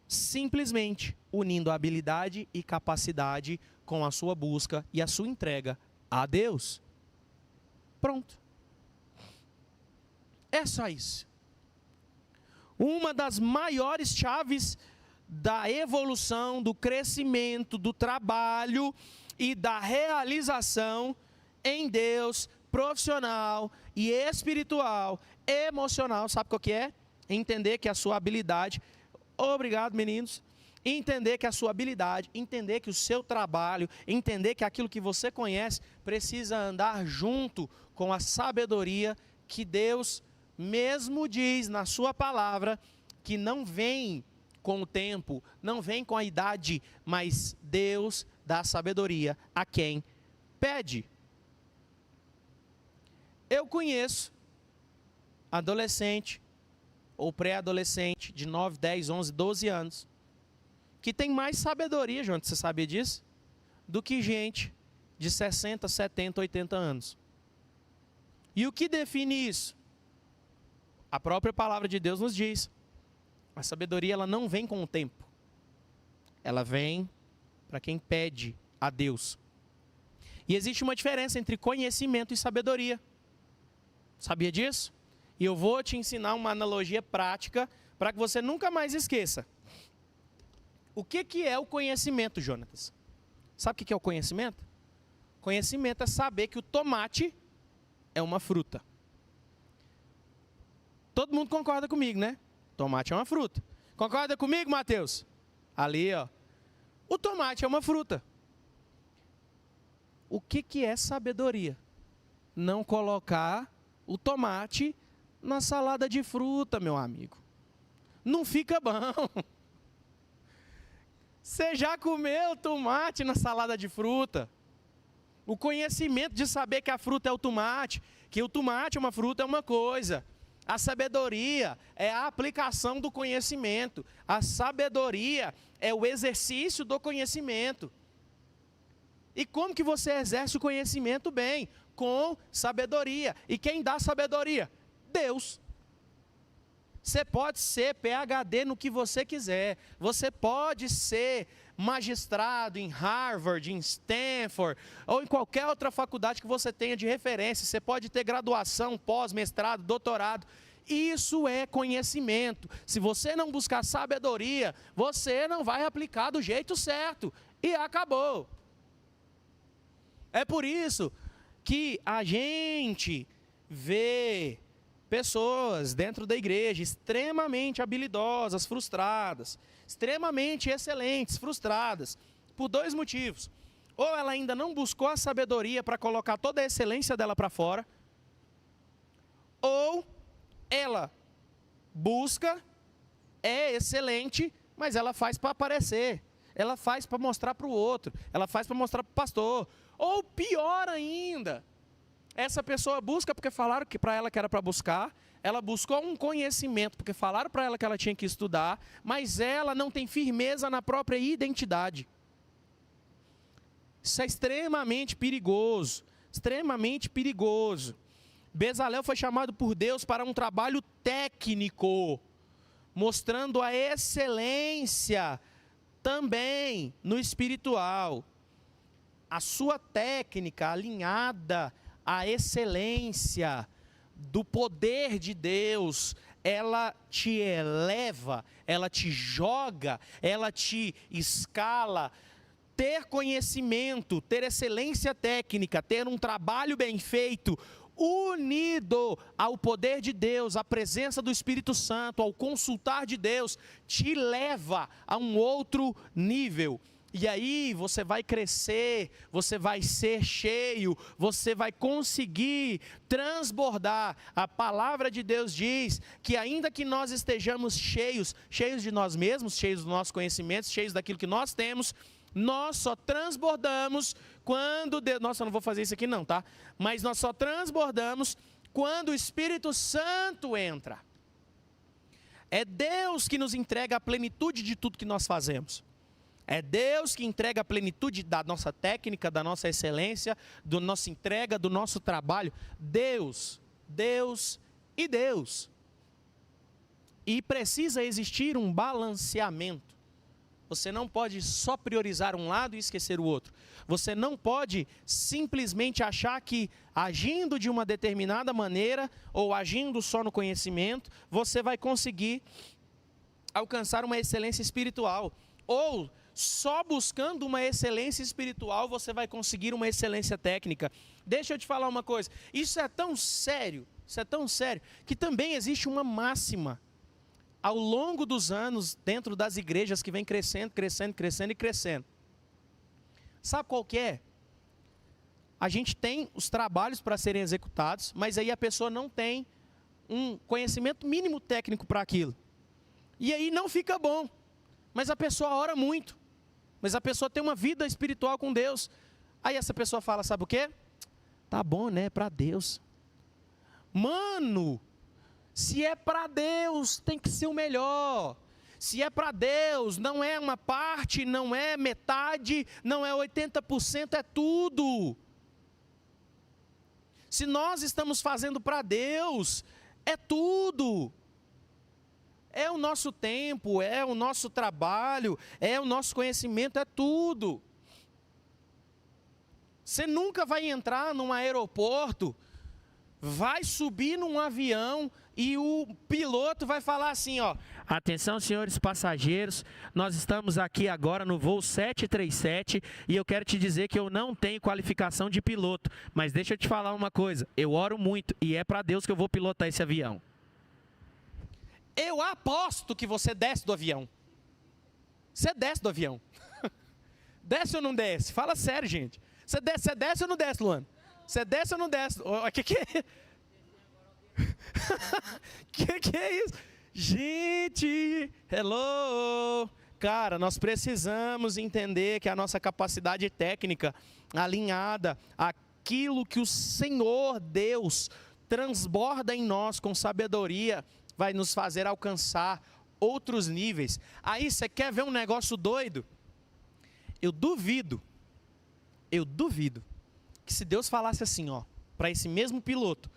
Simplesmente unindo a habilidade e capacidade com a sua busca e a sua entrega a Deus. Pronto. É só isso. Uma das maiores chaves da evolução, do crescimento, do trabalho e da realização em Deus, profissional e espiritual, emocional, sabe qual que é? Entender que a sua habilidade, obrigado meninos, entender que a sua habilidade, entender que o seu trabalho, entender que aquilo que você conhece precisa andar junto com a sabedoria que Deus mesmo diz na sua palavra, que não vem com o tempo, não vem com a idade, mas Deus dá sabedoria a quem pede. Eu conheço adolescente ou pré-adolescente de 9, 10, 11, 12 anos, que tem mais sabedoria, João, você sabia disso? Do que gente de 60, 70, 80 anos. E o que define isso? A própria palavra de Deus nos diz. A sabedoria, ela não vem com o tempo. Ela vem para quem pede a Deus. E existe uma diferença entre conhecimento e sabedoria. Sabia disso? E eu vou te ensinar uma analogia prática para que você nunca mais esqueça. O que é o conhecimento, Jonatas? Sabe o que é o conhecimento? Conhecimento é saber que o tomate é uma fruta. Todo mundo concorda comigo, né? Tomate é uma fruta. Concorda comigo, Mateus? Ali, ó. O tomate é uma fruta. O que é sabedoria? Não colocar o tomate na salada de fruta, meu amigo. Não fica bom. Você já comeu tomate na salada de fruta? O conhecimento de saber que a fruta é o tomate, que o tomate é uma fruta, é uma coisa. A sabedoria é a aplicação do conhecimento. A sabedoria é o exercício do conhecimento. E como que você exerce o conhecimento bem? Com sabedoria. E quem dá sabedoria? Deus. Você pode ser PhD no que você quiser. Você pode ser magistrado em Harvard, em Stanford, ou em qualquer outra faculdade que você tenha de referência. Você pode ter graduação, pós-mestrado, doutorado. Isso é conhecimento. Se você não buscar sabedoria, você não vai aplicar do jeito certo. E acabou. É por isso que a gente vê pessoas dentro da igreja extremamente habilidosas, frustradas, extremamente excelentes, frustradas, por dois motivos. Ou ela ainda não buscou a sabedoria para colocar toda a excelência dela para fora, ou ela busca, é excelente, mas ela faz para aparecer, ela faz para mostrar para o outro, ela faz para mostrar para o pastor, ou pior ainda, Essa pessoa busca porque falaram que para ela que era para buscar. Ela buscou um conhecimento porque falaram para ela que ela tinha que estudar, mas ela não tem firmeza na própria identidade. Isso é extremamente perigoso, extremamente perigoso. Bezalel foi chamado por Deus para um trabalho técnico, mostrando a excelência também no espiritual. A sua técnica alinhada à excelência do poder de Deus, ela te eleva, ela te joga, ela te escala. Ter conhecimento, ter excelência técnica, ter um trabalho bem feito, unido ao poder de Deus, à presença do Espírito Santo, ao consultar de Deus, te leva a um outro nível. E aí você vai crescer, você vai ser cheio, você vai conseguir transbordar. A palavra de Deus diz que ainda que nós estejamos cheios de nós mesmos, cheios dos nossos conhecimentos, cheios daquilo que nós temos, nós só transbordamos quando Deus... Nossa, eu não vou fazer isso aqui não, tá? Mas nós só transbordamos quando o Espírito Santo entra. É Deus que nos entrega a plenitude de tudo que nós fazemos. É Deus que entrega a plenitude da nossa técnica, da nossa excelência, da nossa entrega, do nosso trabalho. Deus, Deus e Deus. E precisa existir um balanceamento. Você não pode só priorizar um lado e esquecer o outro. Você não pode simplesmente achar que agindo de uma determinada maneira ou agindo só no conhecimento, você vai conseguir alcançar uma excelência espiritual. Ou só buscando uma excelência espiritual você vai conseguir uma excelência técnica. Deixa eu te falar uma coisa. Isso é tão sério, que também existe uma máxima ao longo dos anos, dentro das igrejas, que vem crescendo. Sabe qual que é? A gente tem os trabalhos para serem executados, mas aí a pessoa não tem um conhecimento mínimo técnico para aquilo. E aí não fica bom. Mas a pessoa ora muito. Mas a pessoa tem uma vida espiritual com Deus. Aí essa pessoa fala, sabe o quê? Tá bom, né? Para Deus. Mano, se é para Deus, tem que ser o melhor. Se é para Deus, não é uma parte, não é metade, não é 80%, é tudo. Se nós estamos fazendo para Deus, é tudo. É o nosso tempo, é o nosso trabalho, é o nosso conhecimento, é tudo. Você nunca vai entrar num aeroporto, vai subir num avião e o piloto vai falar assim, ó: atenção, senhores passageiros, nós estamos aqui agora no voo 737 e eu quero te dizer que eu não tenho qualificação de piloto, mas deixa eu te falar uma coisa, eu oro muito e é para Deus que eu vou pilotar esse avião. Eu aposto que você desce do avião. Você desce do avião. Desce ou não desce? Fala sério, gente. Você desce ou não desce, Luana? Você desce ou não desce? O que é? que é isso? Gente, hello. Cara, nós precisamos entender que a nossa capacidade técnica alinhada àquilo que o Senhor Deus transborda em nós com sabedoria, vai nos fazer alcançar outros níveis. Aí você quer ver um negócio doido? Eu duvido que se Deus falasse assim, ó, para esse mesmo piloto,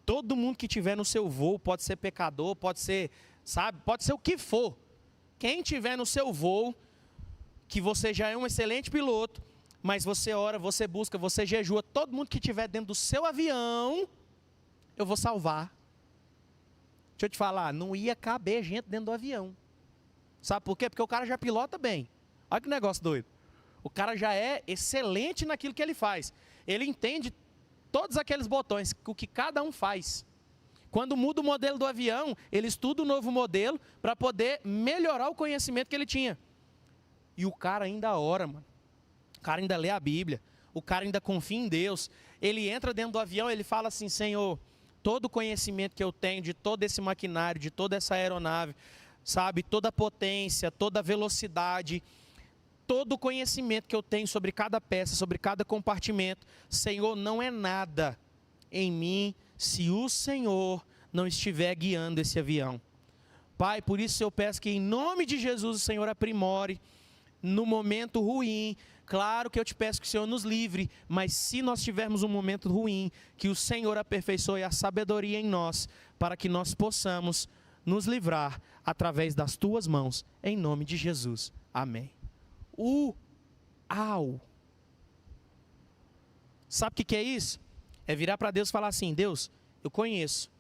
todo mundo que tiver no seu voo, pode ser pecador, pode ser, sabe, pode ser o que for. Quem tiver no seu voo, que você já é um excelente piloto, mas você ora, você busca, você jejua, todo mundo que tiver dentro do seu avião, eu vou salvar. Deixa eu te falar, não ia caber gente dentro do avião. Sabe por quê? Porque o cara já pilota bem. Olha que negócio doido. O cara já é excelente naquilo que ele faz. Ele entende todos aqueles botões, o que cada um faz. Quando muda o modelo do avião, ele estuda o novo modelo para poder melhorar o conhecimento que ele tinha. E o cara ainda ora, mano. O cara ainda lê a Bíblia. O cara ainda confia em Deus. Ele entra dentro do avião, ele fala assim, Senhor, todo o conhecimento que eu tenho de todo esse maquinário, de toda essa aeronave, sabe, toda a potência, toda a velocidade, todo o conhecimento que eu tenho sobre cada peça, sobre cada compartimento, Senhor, não é nada em mim se o Senhor não estiver guiando esse avião. Pai, por isso eu peço que em nome de Jesus o Senhor aprimore no momento ruim. Claro que eu te peço que o Senhor nos livre, mas se nós tivermos um momento ruim, que o Senhor aperfeiçoe a sabedoria em nós, para que nós possamos nos livrar através das tuas mãos, em nome de Jesus. Amém. Sabe o que é isso? É virar para Deus e falar assim: Deus, eu conheço,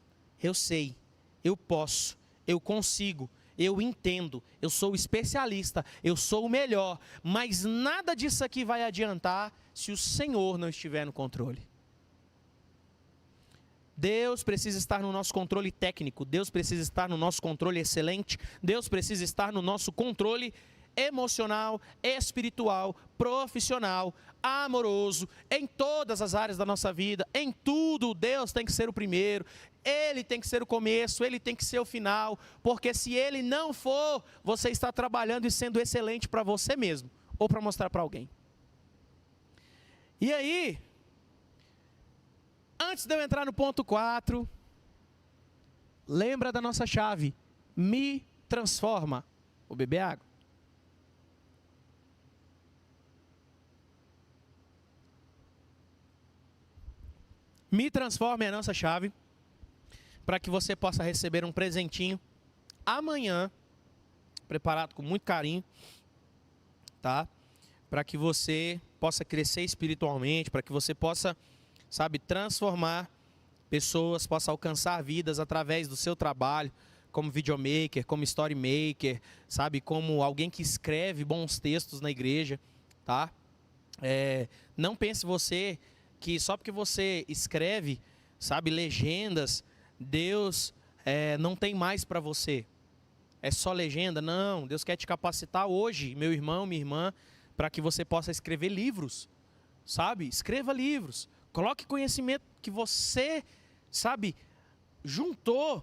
eu sei, eu posso, eu consigo, eu entendo, eu sou especialista, eu sou o melhor, mas nada disso aqui vai adiantar se o Senhor não estiver no controle. Deus precisa estar no nosso controle técnico, Deus precisa estar no nosso controle excelente, Deus precisa estar no nosso controle emocional, espiritual, profissional, amoroso, em todas as áreas da nossa vida, em tudo. Deus tem que ser o primeiro, Ele tem que ser o começo, Ele tem que ser o final, porque se Ele não for, você está trabalhando e sendo excelente para você mesmo, ou para mostrar para alguém. E aí, antes de eu entrar no ponto 4, lembra da nossa chave, me transforma. Vou beber água. Me transforme é a nossa chave, para que você possa receber um presentinho amanhã, preparado com muito carinho, tá? Para que você possa crescer espiritualmente, para que você possa, sabe, transformar pessoas, possa alcançar vidas através do seu trabalho, como videomaker, como storymaker, sabe, como alguém que escreve bons textos na igreja, tá? Não pense você que só porque você escreve, sabe, legendas, Deus não tem mais para você. É só legenda? Não, Deus quer te capacitar hoje, meu irmão, minha irmã, para que você possa escrever livros, sabe? Escreva livros, coloque conhecimento que você, sabe, juntou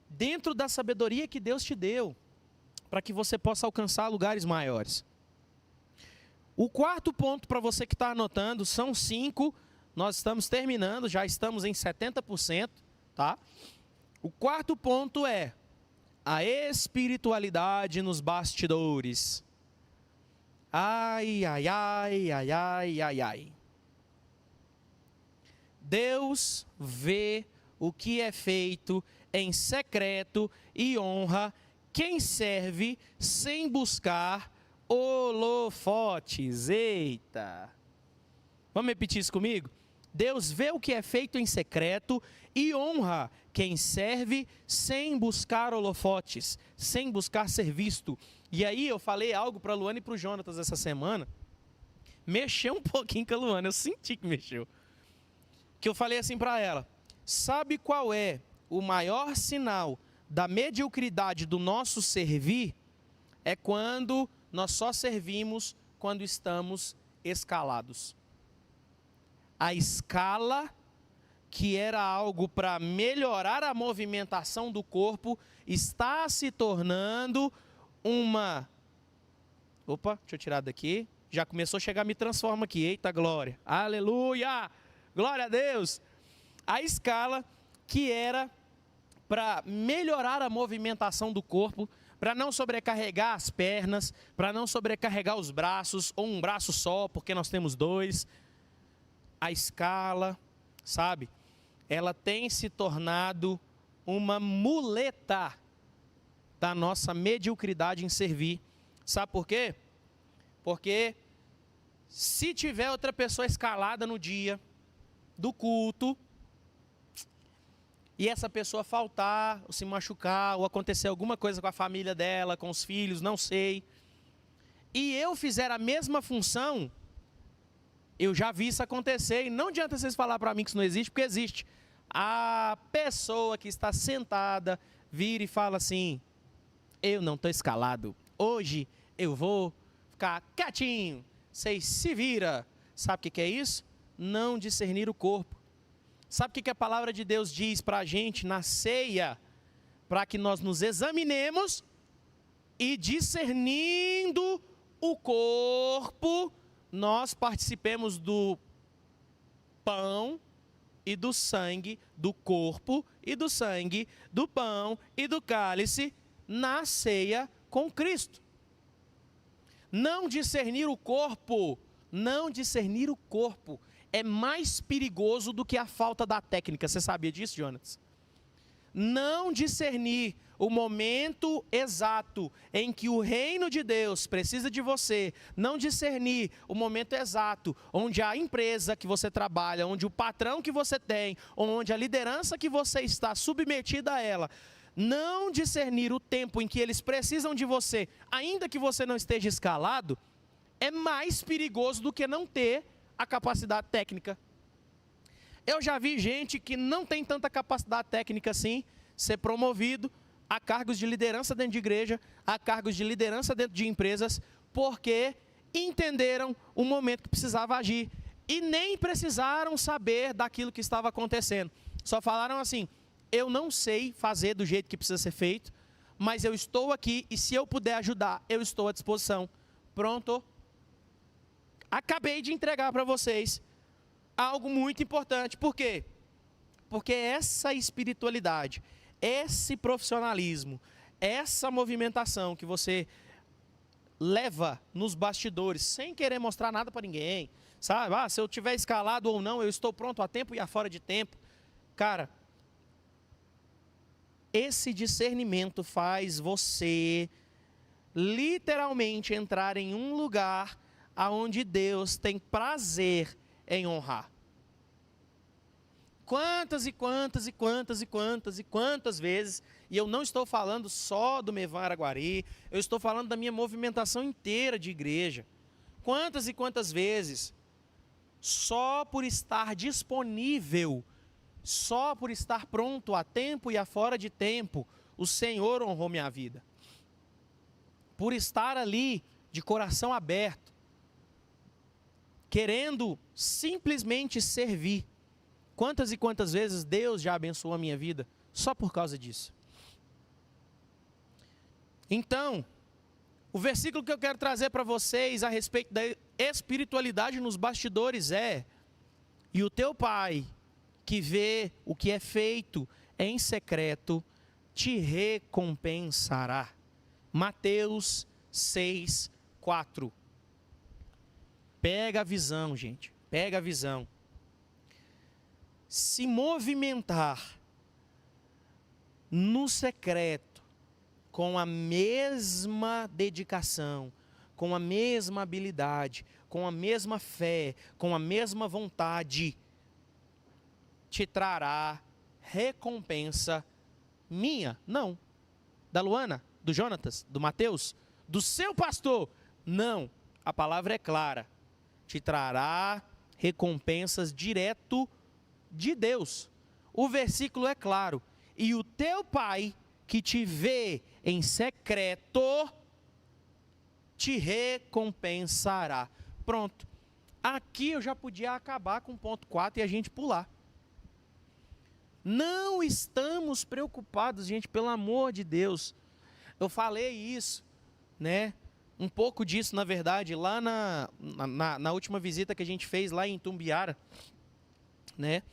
dentro da sabedoria que Deus te deu, para que você possa alcançar lugares maiores. O quarto ponto para você que está anotando, são 5, nós estamos terminando, já estamos em 70%, tá? O quarto ponto é a espiritualidade nos bastidores. Ai, ai, ai, ai, ai, ai, ai. Deus vê o que é feito em secreto e honra quem serve sem buscar holofotes. Eita! Vamos repetir isso comigo? Deus vê o que é feito em secreto e honra quem serve sem buscar holofotes, sem buscar ser visto. E aí eu falei algo para a Luana e para o Jonatas essa semana. Mexeu um pouquinho com a Luana, eu senti que mexeu. Que eu falei assim para ela: sabe qual é o maior sinal da mediocridade do nosso servir? É quando nós só servimos quando estamos escalados. A escala, que era algo para melhorar a movimentação do corpo, está se tornando uma... Opa, deixa eu tirar daqui. Já começou a chegar, me transforma aqui. Eita glória, aleluia, glória a Deus. A escala, que era para melhorar a movimentação do corpo, para não sobrecarregar as pernas, para não sobrecarregar os braços, ou um braço só, porque nós temos 2. A escala, sabe, ela tem se tornado uma muleta da nossa mediocridade em servir. Sabe por quê? Porque se tiver outra pessoa escalada no dia do culto, e essa pessoa faltar, ou se machucar, ou acontecer alguma coisa com a família dela, com os filhos, não sei, e eu fizer a mesma função, eu já vi isso acontecer, e não adianta vocês falar para mim que isso não existe, porque existe. A pessoa que está sentada vira e fala assim: eu não estou escalado, hoje eu vou ficar quietinho, vocês se vira. Sabe o que é isso? Não discernir o corpo. Sabe o que a palavra de Deus diz para a gente na ceia? Para que nós nos examinemos e discernindo o corpo, nós participemos do pão e do sangue, do corpo e do sangue, do pão e do cálice, na ceia com Cristo. Não discernir o corpo, é mais perigoso do que a falta da técnica. Você sabia disso, Jonas? Não discernir o momento exato em que o reino de Deus precisa de você, não discernir o momento exato onde a empresa que você trabalha, onde o patrão que você tem, onde a liderança que você está submetida a ela, não discernir o tempo em que eles precisam de você, ainda que você não esteja escalado, é mais perigoso do que não ter a capacidade técnica. Eu já vi gente que não tem tanta capacidade técnica assim, ser promovido a cargos de liderança dentro de igreja, a cargos de liderança dentro de empresas, porque entenderam o momento que precisava agir e nem precisaram saber daquilo que estava acontecendo. Só falaram assim: eu não sei fazer do jeito que precisa ser feito, mas eu estou aqui e se eu puder ajudar, eu estou à disposição. Pronto. Acabei de entregar para vocês algo muito importante. Por quê? Porque essa espiritualidade, esse profissionalismo, essa movimentação que você leva nos bastidores, sem querer mostrar nada para ninguém, sabe? Se eu tiver escalado ou não, eu estou pronto a tempo e a fora de tempo. Cara, esse discernimento faz você literalmente entrar em um lugar aonde Deus tem prazer em honrar. Quantas vezes, e eu não estou falando só do Mevan Araguari, eu estou falando da minha movimentação inteira de igreja. Quantas vezes, só por estar disponível, só por estar pronto a tempo e a fora de tempo, o Senhor honrou minha vida. Por estar ali, de coração aberto, querendo simplesmente servir. Quantas vezes Deus já abençoou a minha vida só por causa disso. Então, o versículo que eu quero trazer para vocês a respeito da espiritualidade nos bastidores é: e o teu Pai, que vê o que é feito em secreto, te recompensará. Mateus 6:4. Pega a visão, gente, pega a visão. Se movimentar no secreto, com a mesma dedicação, com a mesma habilidade, com a mesma fé, com a mesma vontade, te trará recompensa minha, não. Da Luana, do Jonatas, do Mateus, do seu pastor, não. A palavra é clara. Te trará recompensas direto de Deus. O versículo é claro: e o teu Pai que te vê em secreto te recompensará. Pronto. Aqui eu já podia acabar com o ponto 4 e a gente pular. Não estamos preocupados, gente, pelo amor de Deus. Eu falei isso, né? Um pouco disso, na verdade, lá na última visita que a gente fez lá em Tumbiara, né?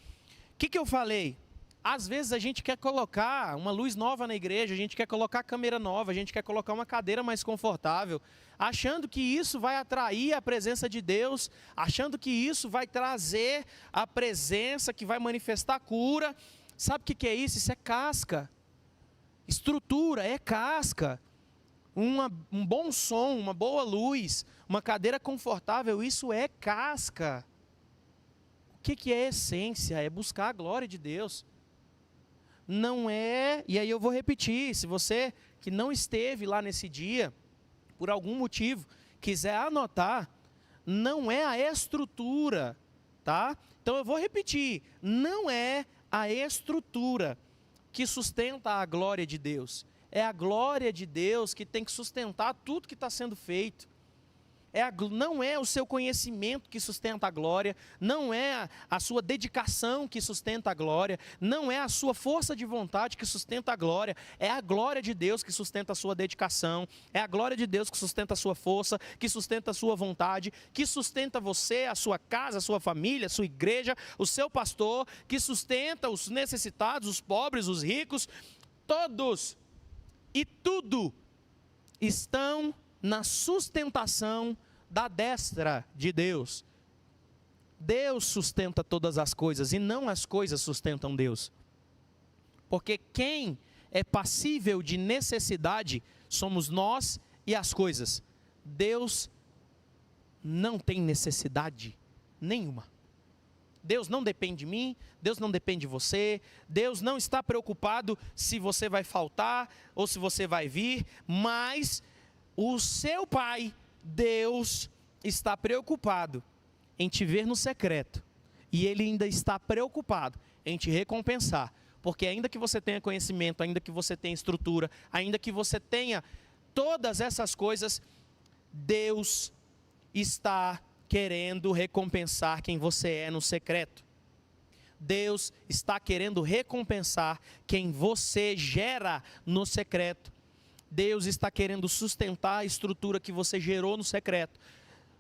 O que eu falei? Às vezes a gente quer colocar uma luz nova na igreja, a gente quer colocar câmera nova, a gente quer colocar uma cadeira mais confortável, achando que isso vai atrair a presença de Deus, achando que isso vai trazer a presença, que vai manifestar cura. Sabe o que é isso? Isso é casca. Estrutura é casca. Um bom som, uma boa luz, uma cadeira confortável, isso é casca. O que é essência? É buscar a glória de Deus. Não é, e aí eu vou repetir, se você que não esteve lá nesse dia, por algum motivo, quiser anotar, não é a estrutura, tá? Então eu vou repetir, não é a estrutura que sustenta a glória de Deus. É a glória de Deus que tem que sustentar tudo que está sendo feito. não é o seu conhecimento que sustenta a glória, não é a sua dedicação que sustenta a glória, não é a sua força de vontade que sustenta a glória, é a glória de Deus que sustenta a sua dedicação, é a glória de Deus que sustenta a sua força, que sustenta a sua vontade, que sustenta você, a sua casa, a sua família, a sua igreja, o seu pastor, que sustenta os necessitados, os pobres, os ricos, todos e tudo estão na sustentação da destra de Deus. Deus sustenta todas as coisas e não as coisas sustentam Deus. Porque quem é passível de necessidade somos nós e as coisas. Deus não tem necessidade nenhuma. Deus não depende de mim, Deus não depende de você, Deus não está preocupado se você vai faltar ou se você vai vir, mas o seu Pai, Deus, está preocupado em te ver no secreto. E Ele ainda está preocupado em te recompensar. Porque ainda que você tenha conhecimento, ainda que você tenha estrutura, ainda que você tenha todas essas coisas, Deus está querendo recompensar quem você é no secreto. Deus está querendo recompensar quem você gera no secreto. Deus está querendo sustentar a estrutura que você gerou no secreto.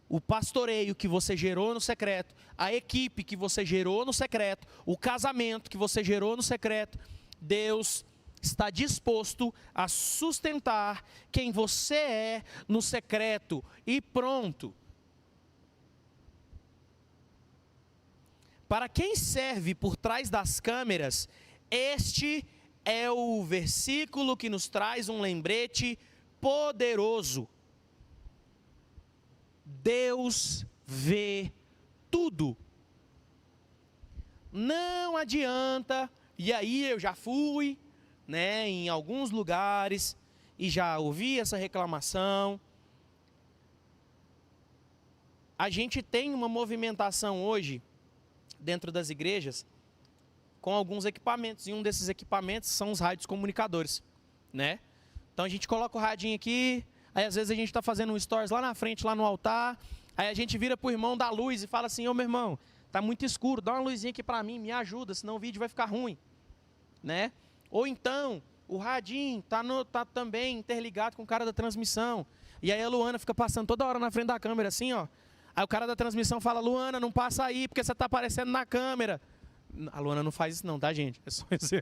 O pastoreio que você gerou no secreto, a equipe que você gerou no secreto, o casamento que você gerou no secreto. Deus está disposto a sustentar quem você é no secreto e pronto. Para quem serve por trás das câmeras, este é o versículo que nos traz um lembrete poderoso. Deus vê tudo. Não adianta, e aí eu já fui, em alguns lugares e já ouvi essa reclamação. A gente tem uma movimentação hoje dentro das igrejas com alguns equipamentos, e um desses equipamentos são os rádios comunicadores, Então a gente coloca o radinho aqui, aí às vezes a gente está fazendo um stories lá na frente, lá no altar, aí a gente vira para o irmão da luz e fala assim: ô meu irmão, está muito escuro, dá uma luzinha aqui para mim, me ajuda, senão o vídeo vai ficar ruim, Ou então, o radinho tá também interligado com o cara da transmissão, e aí a Luana fica passando toda hora na frente da câmera assim, ó. Aí o cara da transmissão fala: Luana, não passa aí, porque você está aparecendo na câmera. A Luana não faz isso não, tá, gente? É só isso.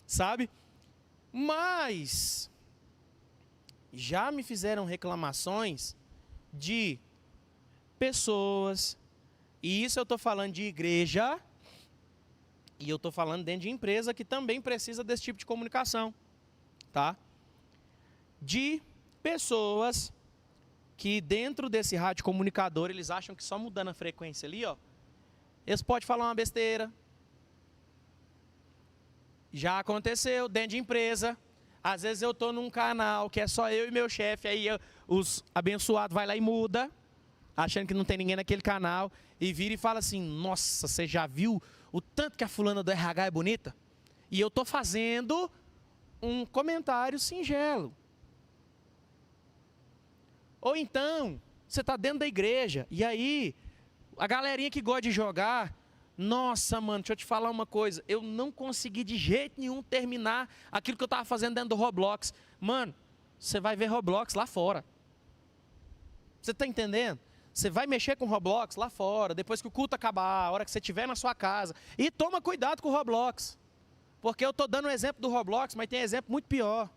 Sabe? Mas já me fizeram reclamações de pessoas, e isso eu estou falando de igreja, e eu estou falando dentro de empresa que também precisa desse tipo de comunicação, tá? De pessoas que dentro desse rádio comunicador, eles acham que só mudando a frequência ali, ó, eles podem falar uma besteira. Já aconteceu dentro de empresa. Às vezes eu estou num canal que é só eu e meu chefe, aí os abençoados vai lá e muda, achando que não tem ninguém naquele canal, e vira e fala assim: nossa, você já viu o tanto que a fulana do RH é bonita? E eu estou fazendo um comentário singelo. Ou então, você está dentro da igreja, e aí, a galerinha que gosta de jogar, nossa, mano, deixa eu te falar uma coisa, eu não consegui de jeito nenhum terminar aquilo que eu estava fazendo dentro do Roblox. Mano, você vai ver Roblox lá fora. Você está entendendo? Você vai mexer com Roblox lá fora, depois que o culto acabar, a hora que você estiver na sua casa. E toma cuidado com o Roblox. Porque eu estou dando um exemplo do Roblox, mas tem exemplo muito pior.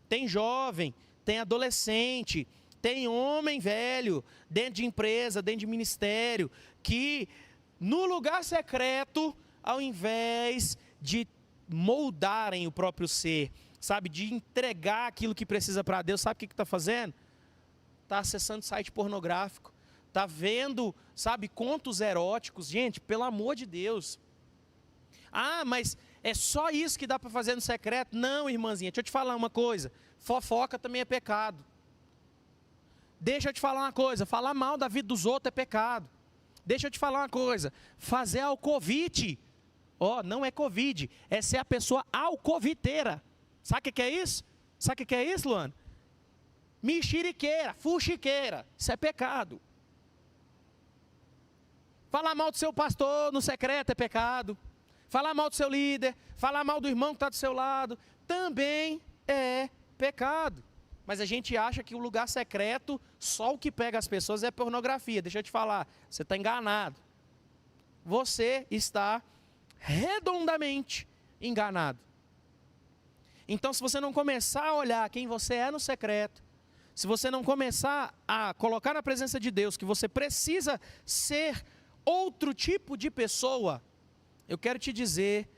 Tem jovem, tem adolescente, tem homem velho, dentro de empresa, dentro de ministério, que no lugar secreto, ao invés de moldarem o próprio ser, sabe, de entregar aquilo que precisa para Deus, sabe o que está fazendo? Está acessando site pornográfico, está vendo, sabe, contos eróticos. Gente, pelo amor de Deus. Ah, mas é só isso que dá para fazer no secreto? Não, irmãzinha, deixa eu te falar uma coisa. Fofoca também é pecado. Deixa eu te falar uma coisa, falar mal da vida dos outros é pecado. Deixa eu te falar uma coisa, fazer alcovite, não é covid, é ser a pessoa alcoviteira. Sabe o que é isso? Sabe o que é isso, Luana? mexeriqueira, fuxiqueira, isso é pecado. Falar mal do seu pastor no secreto é pecado. Falar mal do seu líder, falar mal do irmão que está do seu lado, também é pecado. Mas a gente acha que o lugar secreto, só o que pega as pessoas é pornografia. Deixa eu te falar, você está enganado. Você está redondamente enganado. Então, se você não começar a olhar quem você é no secreto, se você não começar a colocar na presença de Deus que você precisa ser outro tipo de pessoa, eu quero te dizer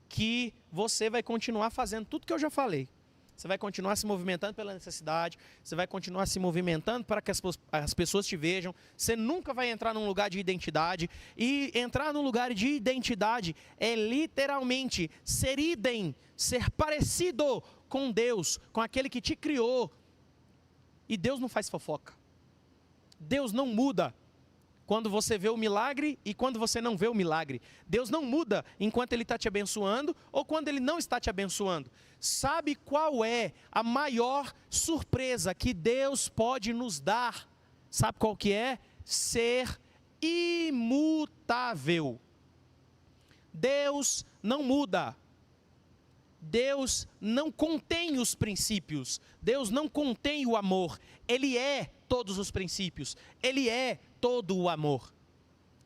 que você vai continuar fazendo tudo que eu já falei. Você vai continuar se movimentando pela necessidade, você vai continuar se movimentando para que as pessoas te vejam, você nunca vai entrar num lugar de identidade, e entrar num lugar de identidade é literalmente ser idem, ser parecido com Deus, com aquele que te criou. E Deus não faz fofoca. Deus não muda quando você vê o milagre e quando você não vê o milagre. Deus não muda enquanto Ele está te abençoando ou quando Ele não está te abençoando. Sabe qual é a maior surpresa que Deus pode nos dar? Sabe qual que é? Ser imutável. Deus não muda. Deus não contém os princípios. Deus não contém o amor. Ele é todos os princípios. Ele é todo o amor.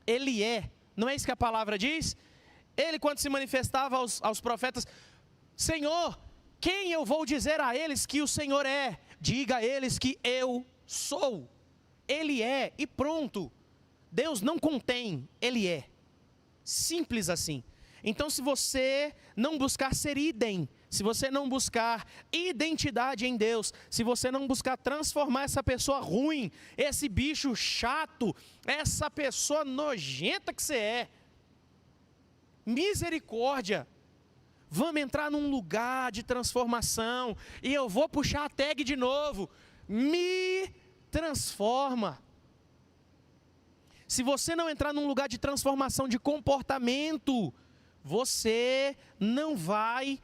Ele é. Não é isso que a palavra diz? Ele, quando se manifestava aos profetas: Senhor, quem eu vou dizer a eles que o Senhor é? Diga a eles que eu sou. Ele é e pronto. Deus não contém, Ele é. Simples assim. Então, se você não buscar ser idem, se você não buscar identidade em Deus, se você não buscar transformar essa pessoa ruim, esse bicho chato, essa pessoa nojenta que você é, misericórdia, vamos entrar num lugar de transformação, e eu vou puxar a tag de novo: me transforma. Se você não entrar num lugar de transformação de comportamento, você não vai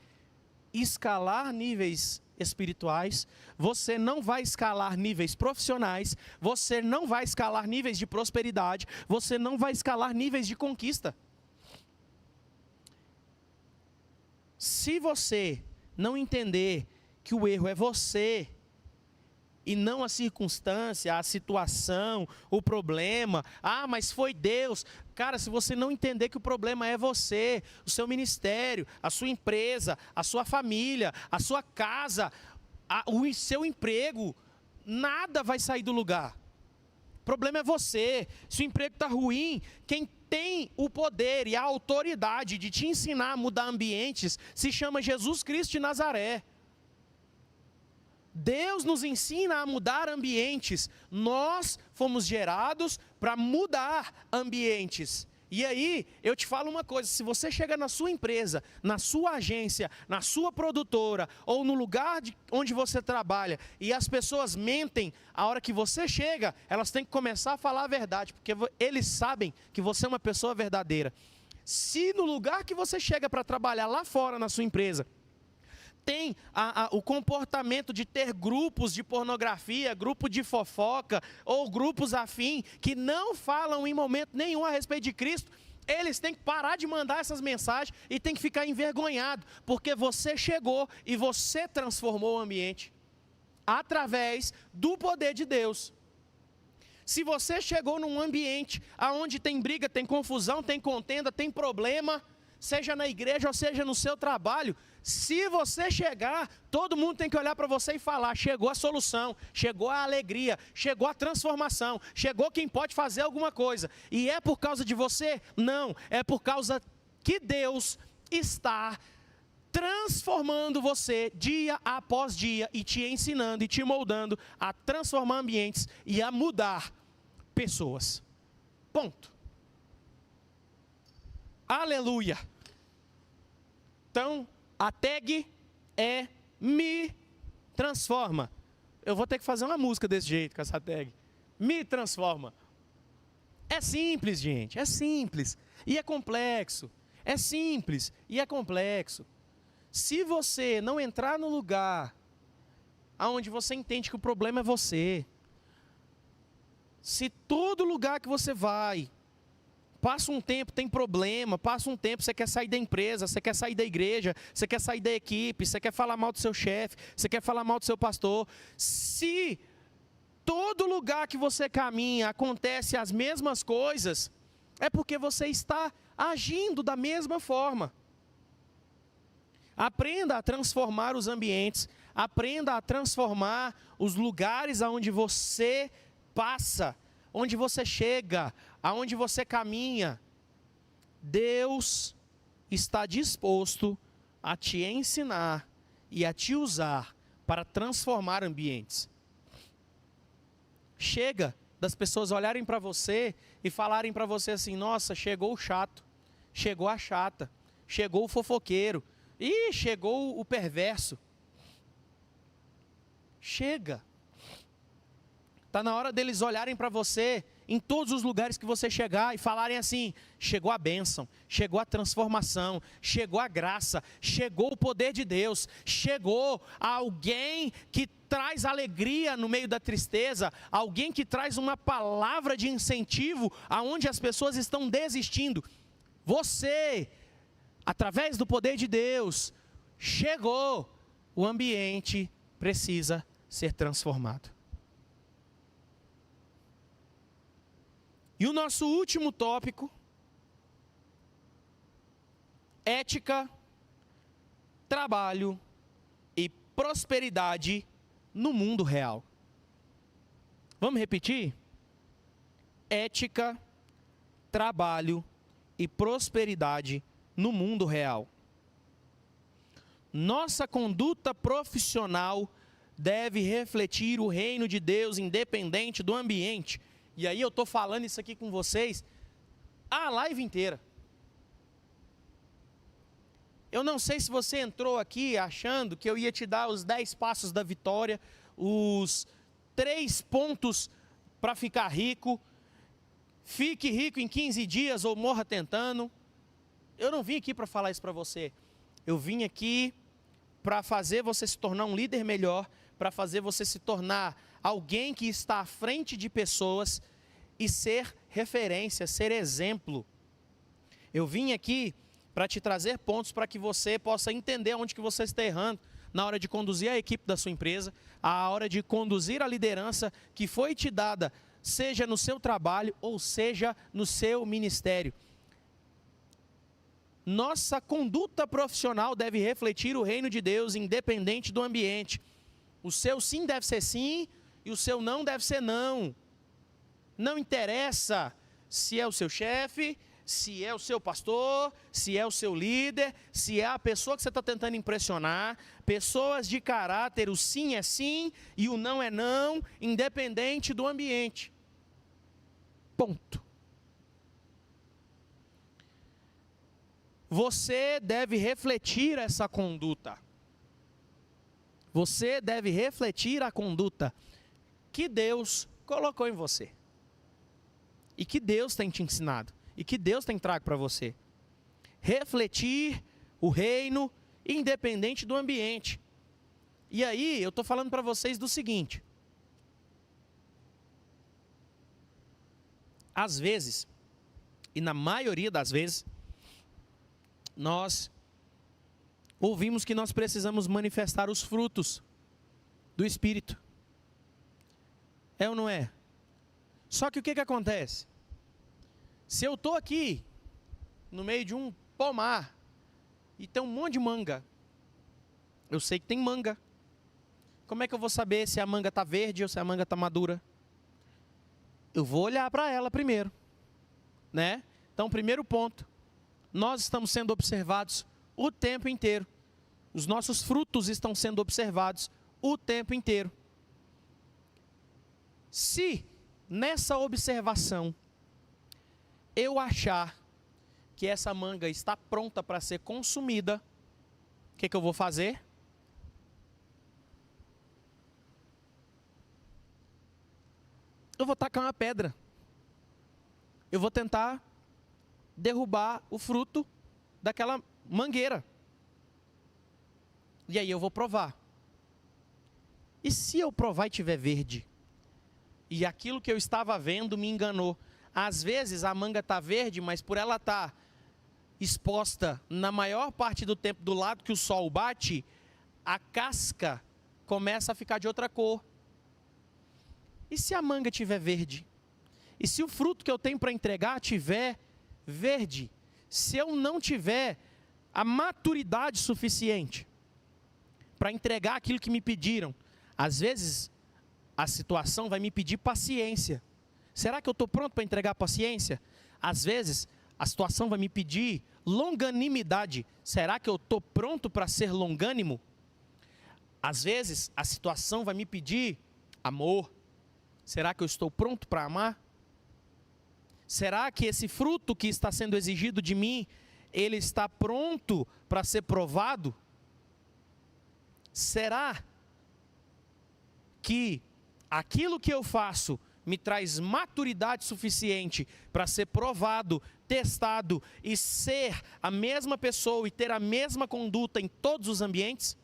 escalar níveis espirituais, você não vai escalar níveis profissionais, você não vai escalar níveis de prosperidade, você não vai escalar níveis de conquista. Se você não entender que o erro é você, e não a circunstância, a situação, o problema, mas foi Deus. Cara, se você não entender que o problema é você, o seu ministério, a sua empresa, a sua família, a sua casa, o seu emprego, nada vai sair do lugar. O problema é você. Se o emprego está ruim, quem tem o poder e a autoridade de te ensinar a mudar ambientes se chama Jesus Cristo de Nazaré. Deus nos ensina a mudar ambientes. Nós fomos gerados para mudar ambientes. E aí, eu te falo uma coisa: se você chega na sua empresa, na sua agência, na sua produtora, ou no lugar onde você trabalha, e as pessoas mentem, a hora que você chega, elas têm que começar a falar a verdade, porque eles sabem que você é uma pessoa verdadeira. Se no lugar que você chega para trabalhar lá fora na sua empresa, tem o comportamento de ter grupos de pornografia, grupo de fofoca, ou grupos afim, que não falam em momento nenhum a respeito de Cristo, eles têm que parar de mandar essas mensagens e têm que ficar envergonhados, porque você chegou e você transformou o ambiente, através do poder de Deus. Se você chegou num ambiente onde tem briga, tem confusão, tem contenda, tem problema, seja na igreja ou seja no seu trabalho, se você chegar, todo mundo tem que olhar para você e falar: chegou a solução, chegou a alegria, chegou a transformação, chegou quem pode fazer alguma coisa. E é por causa de você? Não, é por causa que Deus está transformando você dia após dia e te ensinando e te moldando a transformar ambientes e a mudar pessoas. Ponto. Aleluia. Então, a tag é me transforma. Eu vou ter que fazer uma música desse jeito com essa tag. Me transforma. É simples, gente, é simples. E é complexo. É simples e é complexo. Se você não entrar no lugar aonde você entende que o problema é você. Se todo lugar que você vai, passa um tempo, tem problema, passa um tempo, você quer sair da empresa, você quer sair da igreja, você quer sair da equipe, você quer falar mal do seu chefe, você quer falar mal do seu pastor. Se todo lugar que você caminha acontece as mesmas coisas, é porque você está agindo da mesma forma. Aprenda a transformar os ambientes, aprenda a transformar os lugares aonde você passa, onde você chega, aonde você caminha. Deus está disposto a te ensinar e a te usar para transformar ambientes. Chega das pessoas olharem para você e falarem para você assim: nossa, chegou o chato, chegou a chata, chegou o fofoqueiro, e chegou o perverso. Chega. Está na hora deles olharem para você em todos os lugares que você chegar e falarem assim: chegou a bênção, chegou a transformação, chegou a graça, chegou o poder de Deus, chegou alguém que traz alegria no meio da tristeza, alguém que traz uma palavra de incentivo aonde as pessoas estão desistindo. Você, através do poder de Deus, chegou, o ambiente precisa ser transformado. E o nosso último tópico, ética, trabalho e prosperidade no mundo real. Vamos repetir? Ética, trabalho e prosperidade no mundo real. Nossa conduta profissional deve refletir o reino de Deus independente do ambiente. E aí eu estou falando isso aqui com vocês a live inteira. Eu não sei se você entrou aqui achando que eu ia te dar os 10 passos da vitória, os 3 pontos para ficar rico, fique rico em 15 dias ou morra tentando. Eu não vim aqui para falar isso para você. Eu vim aqui para fazer você se tornar um líder melhor, para fazer você se tornar alguém que está à frente de pessoas e ser referência, ser exemplo. Eu vim aqui para te trazer pontos para que você possa entender onde que você está errando na hora de conduzir a equipe da sua empresa, a hora de conduzir a liderança que foi te dada, seja no seu trabalho ou seja no seu ministério. Nossa conduta profissional deve refletir o reino de Deus independente do ambiente. O seu sim deve ser sim e o seu não deve ser não. Não interessa se é o seu chefe, se é o seu pastor, se é o seu líder, se é a pessoa que você está tentando impressionar. Pessoas de caráter, o sim é sim e o não é não, independente do ambiente. Ponto. Você deve refletir essa conduta. Você deve refletir a conduta que Deus colocou em você. E que Deus tem te ensinado. E que Deus tem trago para você. Refletir o reino independente do ambiente. E aí, eu estou falando para vocês do seguinte. Às vezes, e na maioria das vezes, nós ouvimos que nós precisamos manifestar os frutos do Espírito. É ou não é? Só que o que acontece? Se eu estou aqui, no meio de um pomar, e tem um monte de manga, eu sei que tem manga. Como é que eu vou saber se a manga está verde ou se a manga está madura? Eu vou olhar para ela primeiro, né? Então, primeiro ponto, nós estamos sendo observados o tempo inteiro. Os nossos frutos estão sendo observados o tempo inteiro. Se nessa observação eu achar que essa manga está pronta para ser consumida, o que eu vou fazer? Eu vou tacar uma pedra. Eu vou tentar derrubar o fruto daquela mangueira. E aí eu vou provar. E se eu provar e tiver verde? E aquilo que eu estava vendo me enganou. Às vezes a manga está verde, mas por ela estar exposta na maior parte do tempo do lado que o sol bate, a casca começa a ficar de outra cor. E se a manga tiver verde? E se o fruto que eu tenho para entregar tiver verde? Se eu não tiver a maturidade suficiente para entregar aquilo que me pediram, às vezes a situação vai me pedir paciência. Será que eu estou pronto para entregar paciência? Às vezes a situação vai me pedir longanimidade. Será que eu estou pronto para ser longânimo? Às vezes a situação vai me pedir amor. Será que eu estou pronto para amar? Será que esse fruto que está sendo exigido de mim, ele está pronto para ser provado? Será que aquilo que eu faço me traz maturidade suficiente para ser provado, testado e ser a mesma pessoa e ter a mesma conduta em todos os ambientes?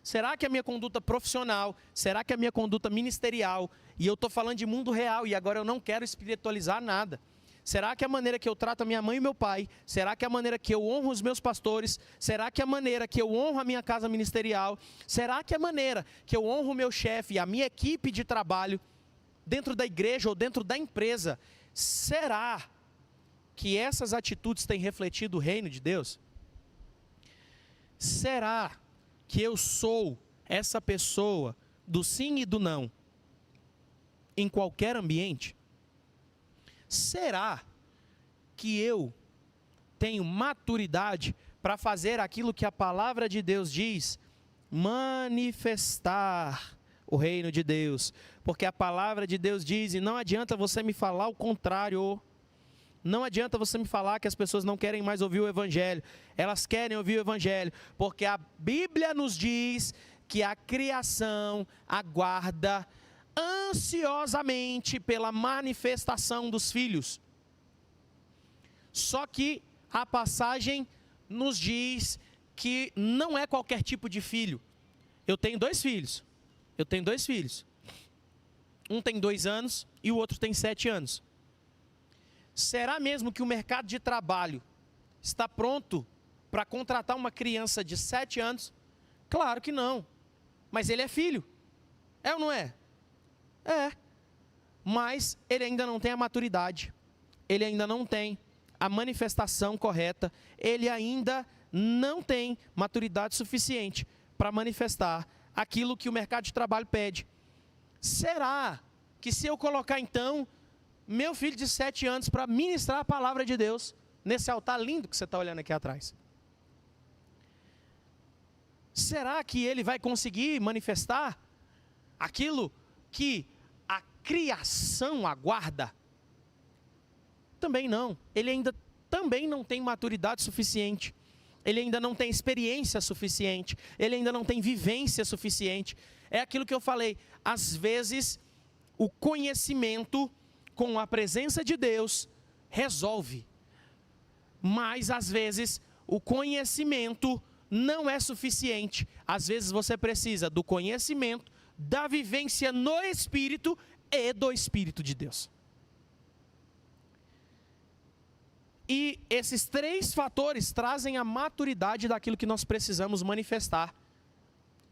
Será que a minha conduta profissional, será que a minha conduta ministerial, e eu estou falando de mundo real e agora eu não quero espiritualizar nada. Será que a maneira que eu trato a minha mãe e meu pai, será que a maneira que eu honro os meus pastores, será que a maneira que eu honro a minha casa ministerial, será que a maneira que eu honro o meu chefe e a minha equipe de trabalho, dentro da igreja ou dentro da empresa, será que essas atitudes têm refletido o reino de Deus? Será que eu sou essa pessoa do sim e do não em qualquer ambiente? Será que eu tenho maturidade para fazer aquilo que a palavra de Deus diz? Manifestar o reino de Deus. Porque a palavra de Deus diz, e não adianta você me falar o contrário. Não adianta você me falar que as pessoas não querem mais ouvir o Evangelho. Elas querem ouvir o Evangelho. Porque a Bíblia nos diz que a criação aguarda ansiosamente pela manifestação dos filhos. Só que a passagem nos diz que não é qualquer tipo de filho. Eu tenho dois filhos. Um tem 2 anos e o outro tem 7 anos. Será mesmo que o mercado de trabalho está pronto para contratar uma criança de 7 anos? Claro que não. Mas ele é filho. É ou não é? É. Mas ele ainda não tem a maturidade. Ele ainda não tem a manifestação correta. Ele ainda não tem maturidade suficiente para manifestar aquilo que o mercado de trabalho pede. Será que se eu colocar então meu filho de 7 anos para ministrar a palavra de Deus nesse altar lindo que você está olhando aqui atrás, será que ele vai conseguir manifestar aquilo que a criação aguarda? Também não. Ele ainda também não tem maturidade suficiente. Ele ainda não tem experiência suficiente. Ele ainda não tem vivência suficiente. É aquilo que eu falei. Às vezes, o conhecimento com a presença de Deus resolve. Mas, às vezes, o conhecimento não é suficiente. Às vezes, você precisa do conhecimento, da vivência no Espírito e do Espírito de Deus. E esses 3 fatores trazem a maturidade daquilo que nós precisamos manifestar.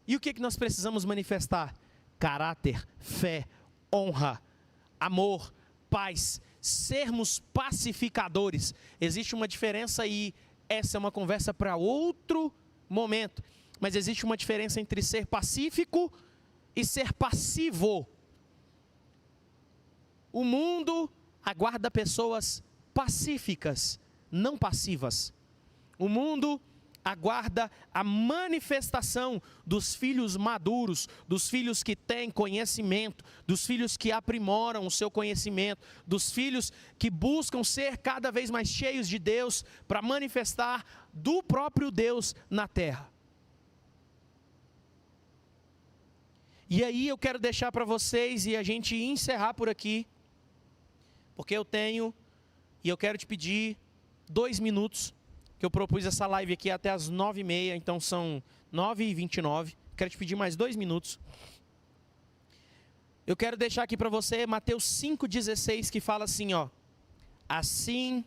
E o que nós precisamos manifestar? Caráter, fé, honra, amor, paz, sermos pacificadores. Existe uma diferença aí, essa é uma conversa para outro momento. Mas existe uma diferença entre ser pacífico e ser passivo. O mundo aguarda pessoas pacíficas, não passivas. O mundo aguarda a manifestação dos filhos maduros, dos filhos que têm conhecimento, dos filhos que aprimoram o seu conhecimento, dos filhos que buscam ser cada vez mais cheios de Deus para manifestar do próprio Deus na terra. E aí eu quero deixar para vocês e a gente encerrar por aqui, porque eu tenho e eu quero te pedir 2 minutos, que eu propus essa live aqui até as 9h30, então são 9h29. quero te pedir mais 2 minutos. Eu quero deixar aqui para você Mateus 5,16, que fala assim, ó. Assim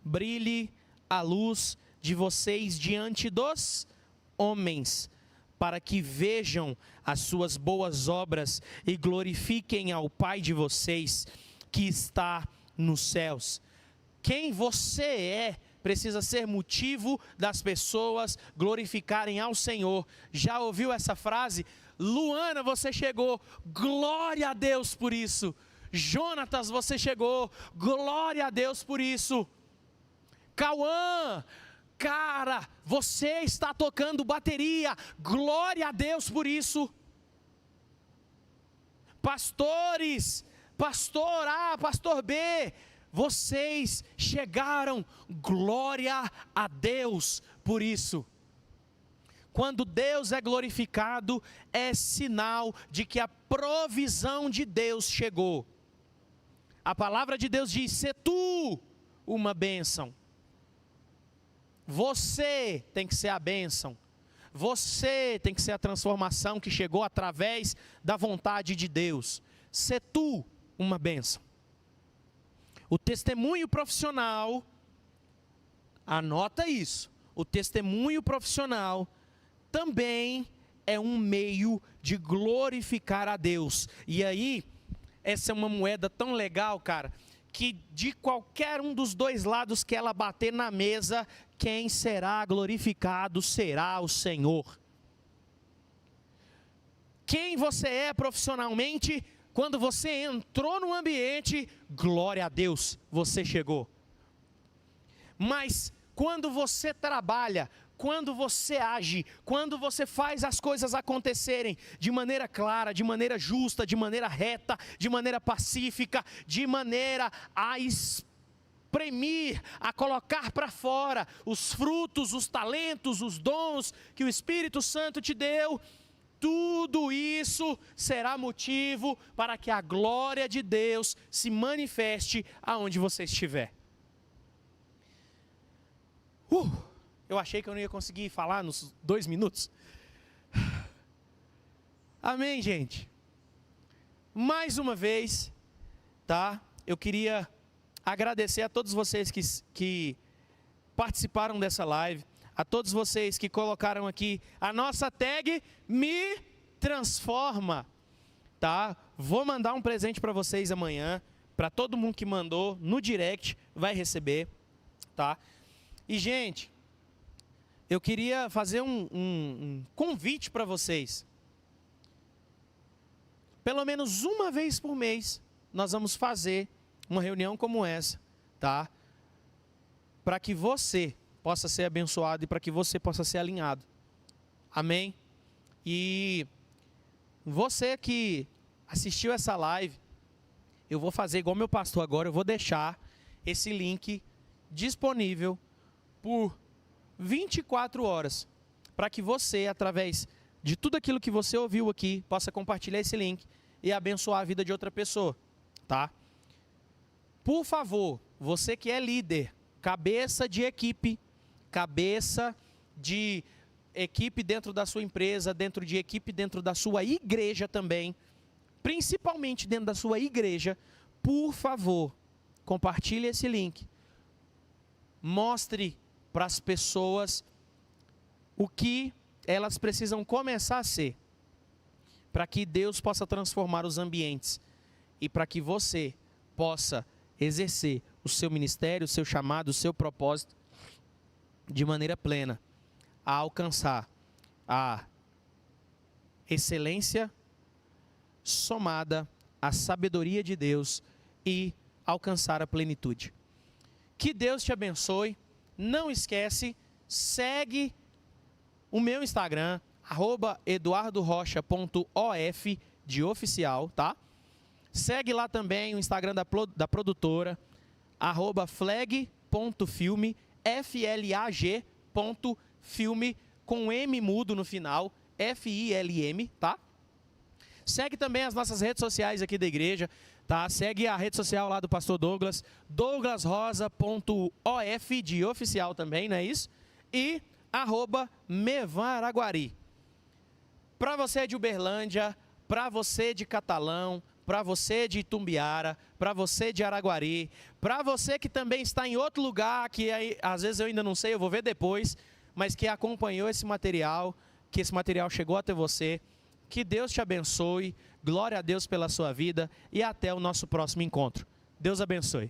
brilhe a luz de vocês diante dos homens, para que vejam as suas boas obras e glorifiquem ao Pai de vocês que está nos céus. Quem você é precisa ser motivo das pessoas glorificarem ao Senhor. Já ouviu essa frase? Luana, você chegou, glória a Deus por isso. Jonatas, você chegou, glória a Deus por isso. Cauã, cara, você está tocando bateria, glória a Deus por isso. Pastores, pastor A, pastor B, vocês chegaram, glória a Deus por isso. Quando Deus é glorificado, é sinal de que a provisão de Deus chegou. A palavra de Deus diz, se tu uma bênção. Você tem que ser a bênção. Você tem que ser a transformação que chegou através da vontade de Deus. Se tu uma bênção. O testemunho profissional, anota isso, o testemunho profissional também é um meio de glorificar a Deus. E aí, essa é uma moeda tão legal, cara, que de qualquer um dos dois lados que ela bater na mesa, quem será glorificado será o Senhor. Quem você é profissionalmente, quando você entrou no ambiente, glória a Deus, você chegou. Mas quando você trabalha, quando você age, quando você faz as coisas acontecerem de maneira clara, de maneira justa, de maneira reta, de maneira pacífica, de maneira a exprimir, a colocar para fora os frutos, os talentos, os dons que o Espírito Santo te deu, tudo isso será motivo para que a glória de Deus se manifeste aonde você estiver. Eu achei que eu não ia conseguir falar nos 2 minutos. Amém, gente? Mais uma vez, tá? Eu queria agradecer a todos vocês que participaram dessa live, a todos vocês que colocaram aqui a nossa tag Me Transforma, tá? Vou mandar um presente para vocês amanhã, para todo mundo que mandou no direct vai receber, tá? E, gente, eu queria fazer um convite para vocês. Pelo menos uma vez por mês, nós vamos fazer uma reunião como essa, tá? Para que você possa ser abençoado e para que você possa ser alinhado. Amém? E você que assistiu essa live, eu vou fazer igual meu pastor agora, eu vou deixar esse link disponível por 24 horas, para que você, através de tudo aquilo que você ouviu aqui, possa compartilhar esse link e abençoar a vida de outra pessoa, tá? Por favor, você que é líder, cabeça de equipe dentro da sua empresa, dentro de equipe dentro da sua igreja também, principalmente dentro da sua igreja, por favor, compartilhe esse link. Mostre para as pessoas o que elas precisam começar a ser, para que Deus possa transformar os ambientes e para que você possa exercer o seu ministério, o seu chamado, o seu propósito de maneira plena, a alcançar a excelência somada à sabedoria de Deus e alcançar a plenitude. Que Deus te abençoe. Não esquece, segue o meu Instagram, @eduardorocha.of de oficial, tá? Segue lá também o Instagram da produtora, @flag.filme, flag.filme, com M mudo no final, FILM, tá? Segue também as nossas redes sociais aqui da igreja, tá? Segue a rede social lá do pastor Douglas, douglasrosa.of de oficial também, não é isso? E @Mevan Araguari. para você de Uberlândia, para você de Catalão, para você de Itumbiara, para você de Araguari, para você que também está em outro lugar, que aí, às vezes eu ainda não sei, eu vou ver depois, mas que acompanhou esse material, que esse material chegou até você. Que Deus te abençoe, glória a Deus pela sua vida e até o nosso próximo encontro. Deus abençoe.